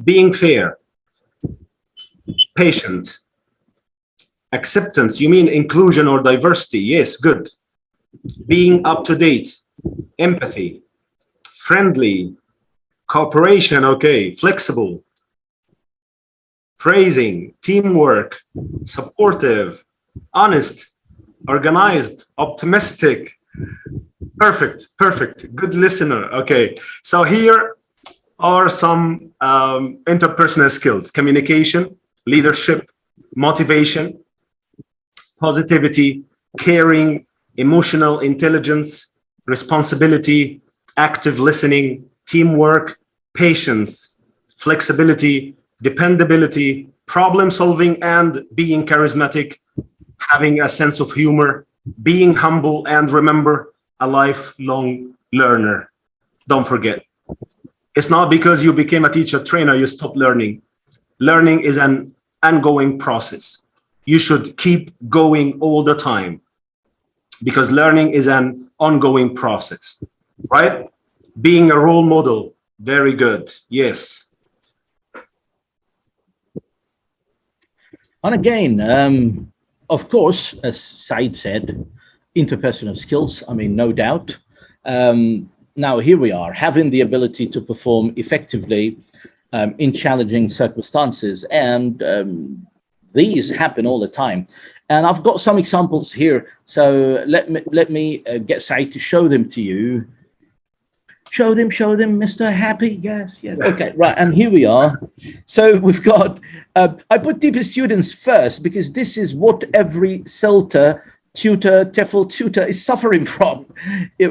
Being fair, patient, acceptance. You mean inclusion or diversity? Yes, good. Being up to date, empathy, friendly, cooperation, okay, flexible, praising, teamwork, supportive, honest, organized, optimistic. Perfect, perfect. Good listener. Okay, so here are some interpersonal skills: communication, leadership, motivation, positivity, caring, emotional intelligence, responsibility, active listening, teamwork, patience, flexibility, dependability, problem solving, and being charismatic, having a sense of humor, being humble, and remember, a lifelong learner. Don't forget. It's not because you became a teacher trainer, you stop learning. Learning is an ongoing process. You should keep going all the time because learning is an ongoing process, right? Being a role model, very good, yes. And again, of course, as Said said, interpersonal skills, I mean, no doubt. Now here we are, having the ability to perform effectively in challenging circumstances. And these happen all the time. And I've got some examples here. So let me get Said to show them to you. Show them, Mr. Happy. Yes, yes. Okay, right. And here we are. So we've got, I put TP students first because this is what every CELTA tutor, TEFL tutor is suffering from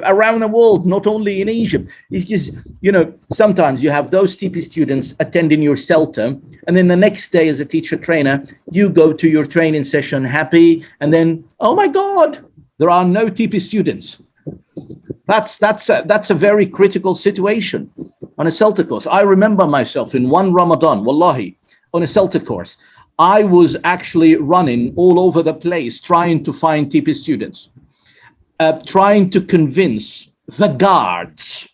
around the world, not only in Egypt. It's just, you know, sometimes you have those TP students attending your CELTA, and then the next day as a teacher trainer, you go to your training session happy, and then, oh my God, there are no TP students. That's a very critical situation on a CELTA course. I remember myself in one Ramadan, wallahi, on a CELTA course, I was actually running all over the place trying to find TP students, trying to convince the guards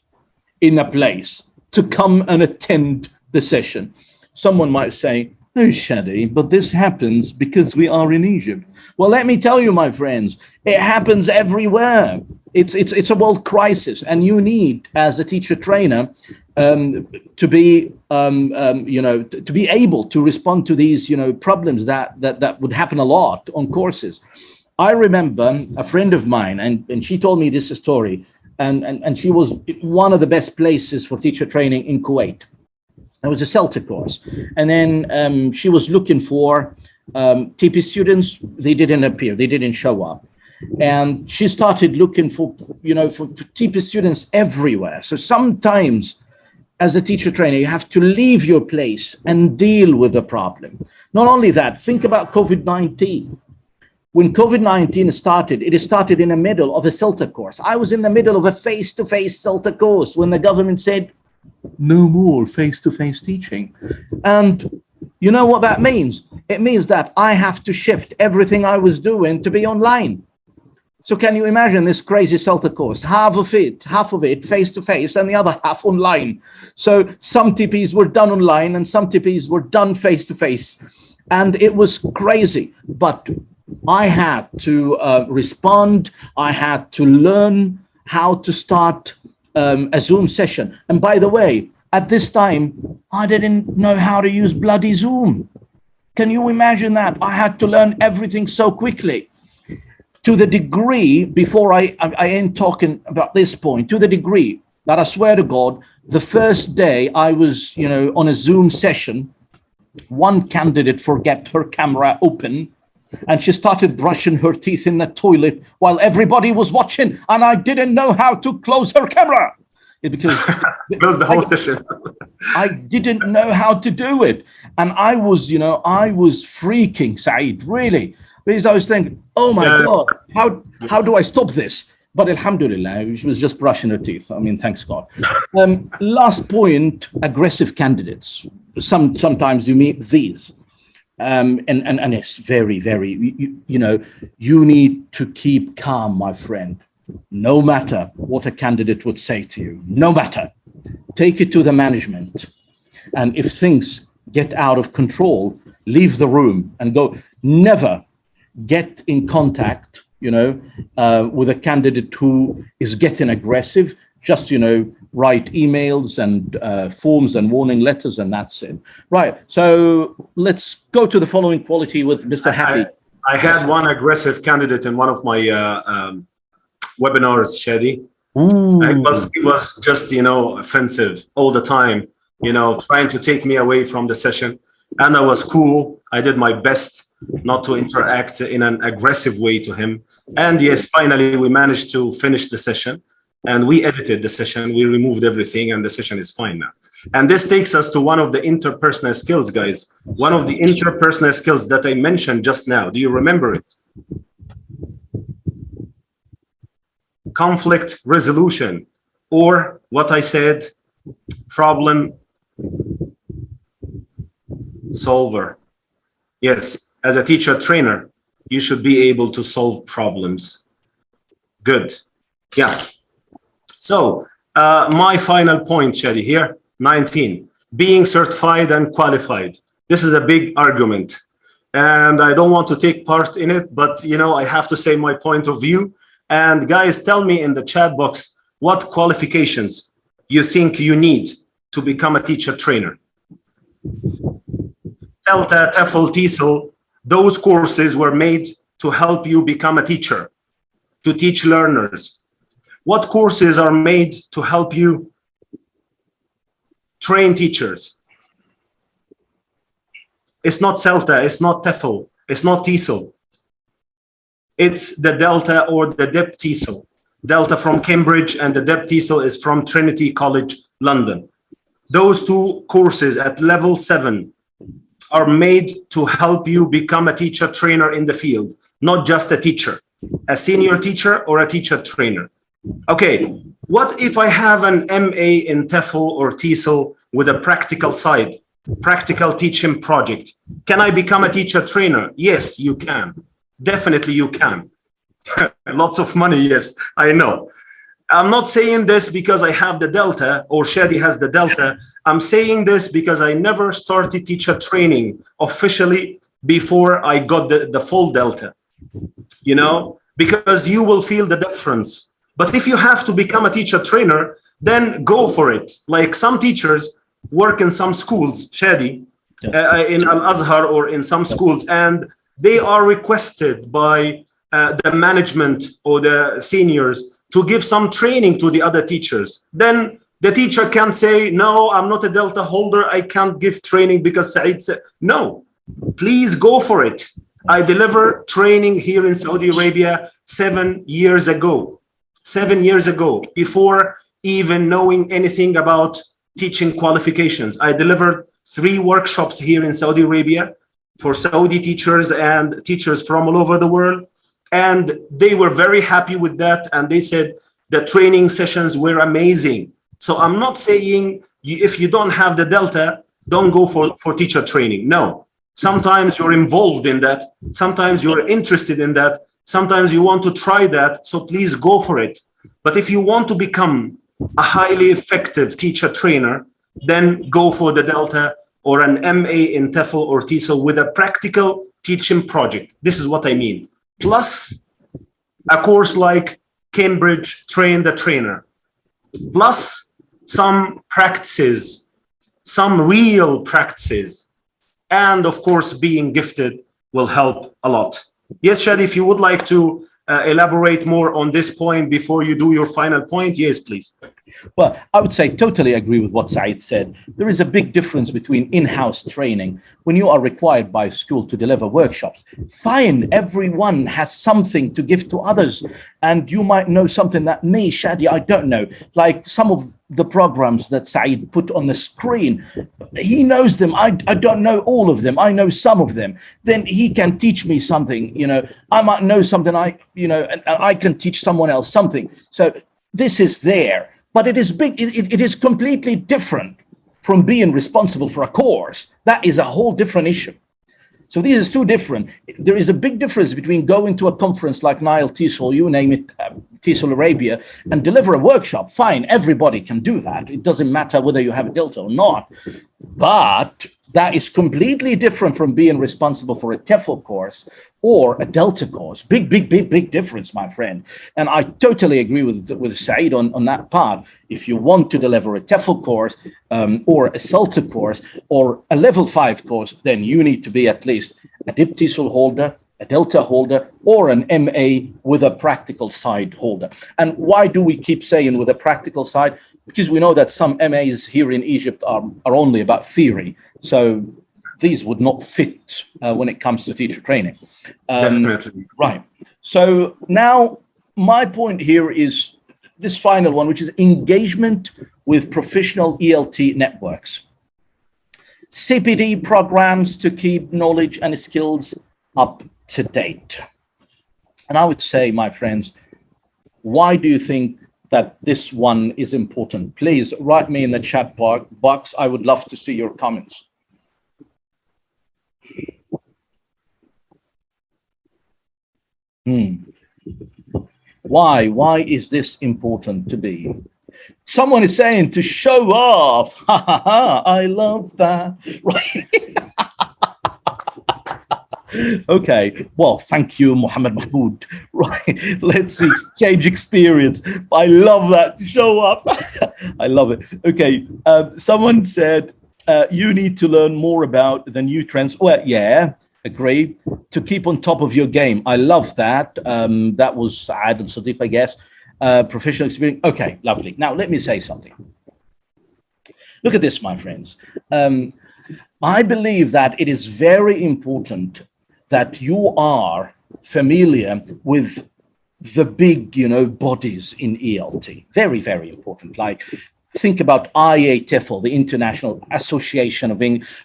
in a place to come and attend the session. Someone might say, oh, Shadi, but this happens because we are in Egypt. Well, let me tell you, my friends, it happens everywhere. It's a world crisis, and you need, as a teacher trainer, to be to be able to respond to these problems that would happen a lot on courses. I remember a friend of mine, and she told me this story, and she was one of the best places for teacher training in Kuwait. It was a CELTA course, and then she was looking for TP students. They didn't appear. They didn't show up. And she started looking for TP students everywhere. So sometimes as a teacher trainer, you have to leave your place and deal with the problem. Not only that, think about COVID-19. When COVID-19 started, it started in the middle of a CELTA course. I was in the middle of a face-to-face CELTA course when the government said, no more face-to-face teaching. And you know what that means? It means that I have to shift everything I was doing to be online. So can you imagine this crazy CELTA course? Half of it face-to-face and the other half online. So some TPs were done online and some TPs were done face-to-face. And it was crazy, but I had to respond. I had to learn how to start a Zoom session. And by the way, at this time, I didn't know how to use bloody Zoom. Can you imagine that? I had to learn everything so quickly. To the degree, before I ain't talking about this point, to the degree that I swear to God, the first day I was, on a Zoom session, one candidate forgot her camera open, and she started brushing her teeth in the toilet while everybody was watching, and I didn't know how to close her camera. Because close the whole session. I didn't know how to do it. And I was freaking, Saeed, really. Because I was thinking, oh my God, how do I stop this? But alhamdulillah, she was just brushing her teeth. I mean, thanks God. Last point, aggressive candidates. Sometimes you meet these. And it's very, very, you need to keep calm, my friend. No matter what a candidate would say to you, no matter. Take it to the management. And if things get out of control, leave the room and go. Never get in contact, with a candidate who is getting aggressive. Just, write emails and forms and warning letters, and that's it. Right. So let's go to the following quality with Mr. Happy. I had one aggressive candidate in one of my webinars, Shadi. It was just, offensive all the time, trying to take me away from the session. And I was cool. I did my best not to interact in an aggressive way to him. And yes, finally, we managed to finish the session. And we edited the session. We removed everything, and the session is fine now. And this takes us to one of the interpersonal skills, guys. One of the interpersonal skills that I mentioned just now. Do you remember it? Conflict resolution, or what I said, problem solver. Yes, as a teacher trainer, you should be able to solve problems. Good. Yeah. So my final point, Shadi, here, 19, being certified and qualified. This is a big argument, and I don't want to take part in it, but I have to say my point of view. And guys, tell me in the chat box what qualifications you think you need to become a teacher trainer. CELTA, TEFL, TESOL, those courses were made to help you become a teacher, to teach learners. What courses are made to help you train teachers? It's not CELTA, it's not TEFL, it's not TESOL. It's the Delta or the DEP TESOL. Delta from Cambridge and the DEP TESOL is from Trinity College, London. Those two courses at level 7 are made to help you become a teacher trainer in the field, not just a teacher, a senior teacher or a teacher trainer. Okay, what if I have an MA in TEFL or TESOL with a practical side, practical teaching project? Can I become a teacher trainer? Yes, you can. Definitely you can. Lots of money, yes, I know. I'm not saying this because I have the Delta or Shadi has the Delta. I'm saying this because I never started teacher training officially before I got the full Delta, because you will feel the difference. But if you have to become a teacher trainer, then go for it. Like some teachers work in some schools, Shadi, in Al-Azhar or in some schools, and they are requested by the management or the seniors to give some training to the other teachers. Then the teacher can say, no, I'm not a Delta holder, I can't give training because Saeed said, no, please go for it. I deliver training here in Saudi Arabia 7 years ago. 7 years ago, before even knowing anything about teaching qualifications. I delivered 3 workshops here in Saudi Arabia for Saudi teachers and teachers from all over the world. And they were very happy with that. And they said the training sessions were amazing. So I'm not saying if you don't have the Delta, don't go for teacher training. No, sometimes you're involved in that. Sometimes you're interested in that. Sometimes you want to try that. So please go for it. But if you want to become a highly effective teacher trainer, then go for the Delta or an MA in TEFL or TESOL with a practical teaching project. This is what I mean. Plus a course like Cambridge Train the Trainer, plus some practices, some real practices, and of course being gifted will help a lot. Yes, Shadi, if you would like to elaborate more on this point before you do your final point, yes, please. Well, I would say totally agree with what Saeed said. There is a big difference between in-house training when you are required by school to deliver workshops. Fine, everyone has something to give to others, and you might know something that me, Shadi, I don't know. Like some of the programs that Saeed put on the screen, he knows them. I don't know all of them. I know some of them. Then he can teach me something. I might know something. And I can teach someone else something. So this is there. But it is big. It is completely different from being responsible for a course. That is a whole different issue. So these are two different. There is a big difference between going to a conference like Nile TESOL, you name it, TESOL Arabia, and deliver a workshop. Fine, everybody can do that. It doesn't matter whether you have a Delta or not. But that is completely different from being responsible for a TEFL course or a Delta course. Big difference, my friend. And I totally agree with Saeed on that part. If you want to deliver a TEFL course or a CELTA course or a level 5 course, then you need to be at least a DIP TESOL holder, a Delta holder, or an MA with a practical side holder. And why do we keep saying with a practical side? Because we know that some MAs here in Egypt are only about theory. So these would not fit when it comes to teacher training. Definitely. Right. So now my point here is this final one, which is engagement with professional ELT networks. CPD programs to keep knowledge and skills up to date. And I would say, my friends, why do you think that this one is important? Please write me in the chat box. I would love to see your comments. Why is this important to be? Someone is saying to show off. Ha ha ha, I love that. Right. Okay, well, thank you, Muhammad Mahmoud. Right, let's exchange experience. I love that. Show up. I love it. Okay, someone said you need to learn more about the new trends. Well, yeah, agree. To keep on top of your game. I love that. That was Saad and Sadiq, I guess. Professional experience. Okay, lovely. Now, let me say something. Look at this, my friends. I believe that it is very important that you are familiar with the big, bodies in ELT. Very, very important. Like, think about IATEFL, the International Association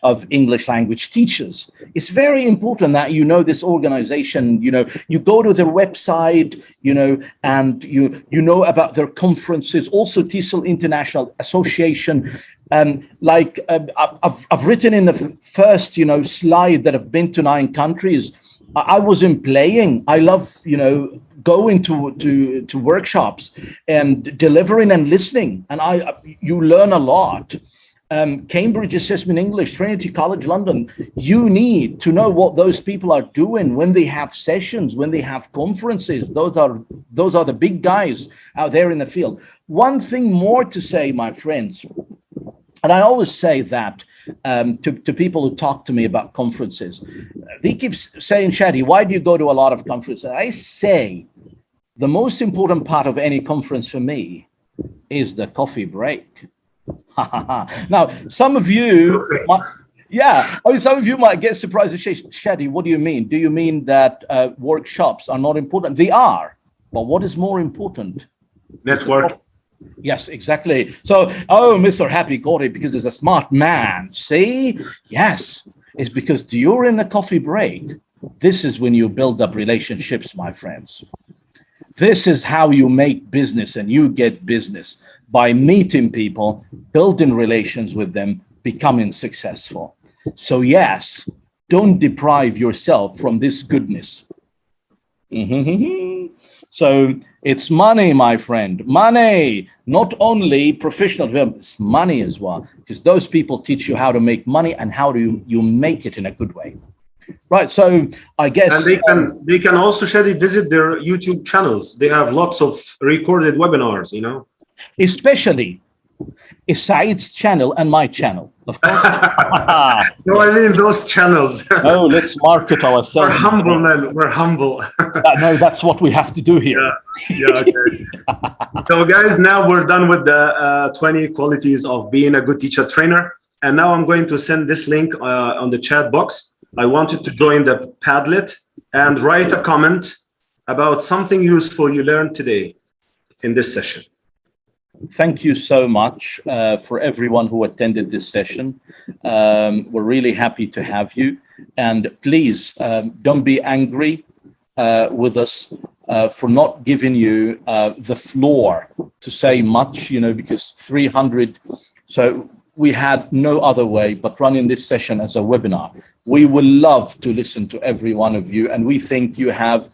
of English Language Teachers. It's very important that you know this organization. You go to their website, and you know about their conferences. Also, TESOL International Association. I've written in the first, slide that I've been to 9 countries. I wasn't playing. I love, going to workshops and delivering and listening. And you learn a lot. Cambridge Assessment English, Trinity College London. You need to know what those people are doing when they have sessions, when they have conferences. Those are the big guys out there in the field. One thing more to say, my friends. And I always say that to people who talk to me about conferences. They keep saying, Shadi, why do you go to a lot of conferences? I say the most important part of any conference for me is the coffee break. Now, some of you might get surprised and say, Shadi, what do you mean? Do you mean that workshops are not important? They are. But what is more important? Network. Yes, exactly. So, Mr. Happy got it because he's a smart man. See? Yes, it's because during the coffee break, this is when you build up relationships, my friends. This is how you make business and you get business by meeting people, building relations with them, becoming successful. So, yes, don't deprive yourself from this goodness. So it's money, my friend, money, not only professional development, it's money as well, because those people teach you how to make money and how do you make it in a good way. Right. So I guess. And they can also, Shadi, visit their YouTube channels. They have lots of recorded webinars, Especially Said's channel and my channel, of course. No, I mean those channels. No, let's market ourselves. We're humble, man. We're humble. No, that's what we have to do here. Yeah, okay. So guys, now we're done with the 20 qualities of being a good teacher trainer. And now I'm going to send this link on the chat box. I want you to join the Padlet and write a comment about something useful you learned today in this session. Thank you so much for everyone who attended this session. We're really happy to have you. And please don't be angry with us for not giving you the floor to say much, because 300. So we had no other way but running this session as a webinar. We would love to listen to every one of you. And we think you have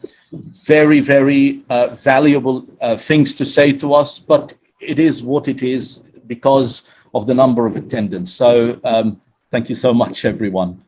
very, very valuable things to say to us. But it is what it is because of the number of attendants. So thank you so much, everyone.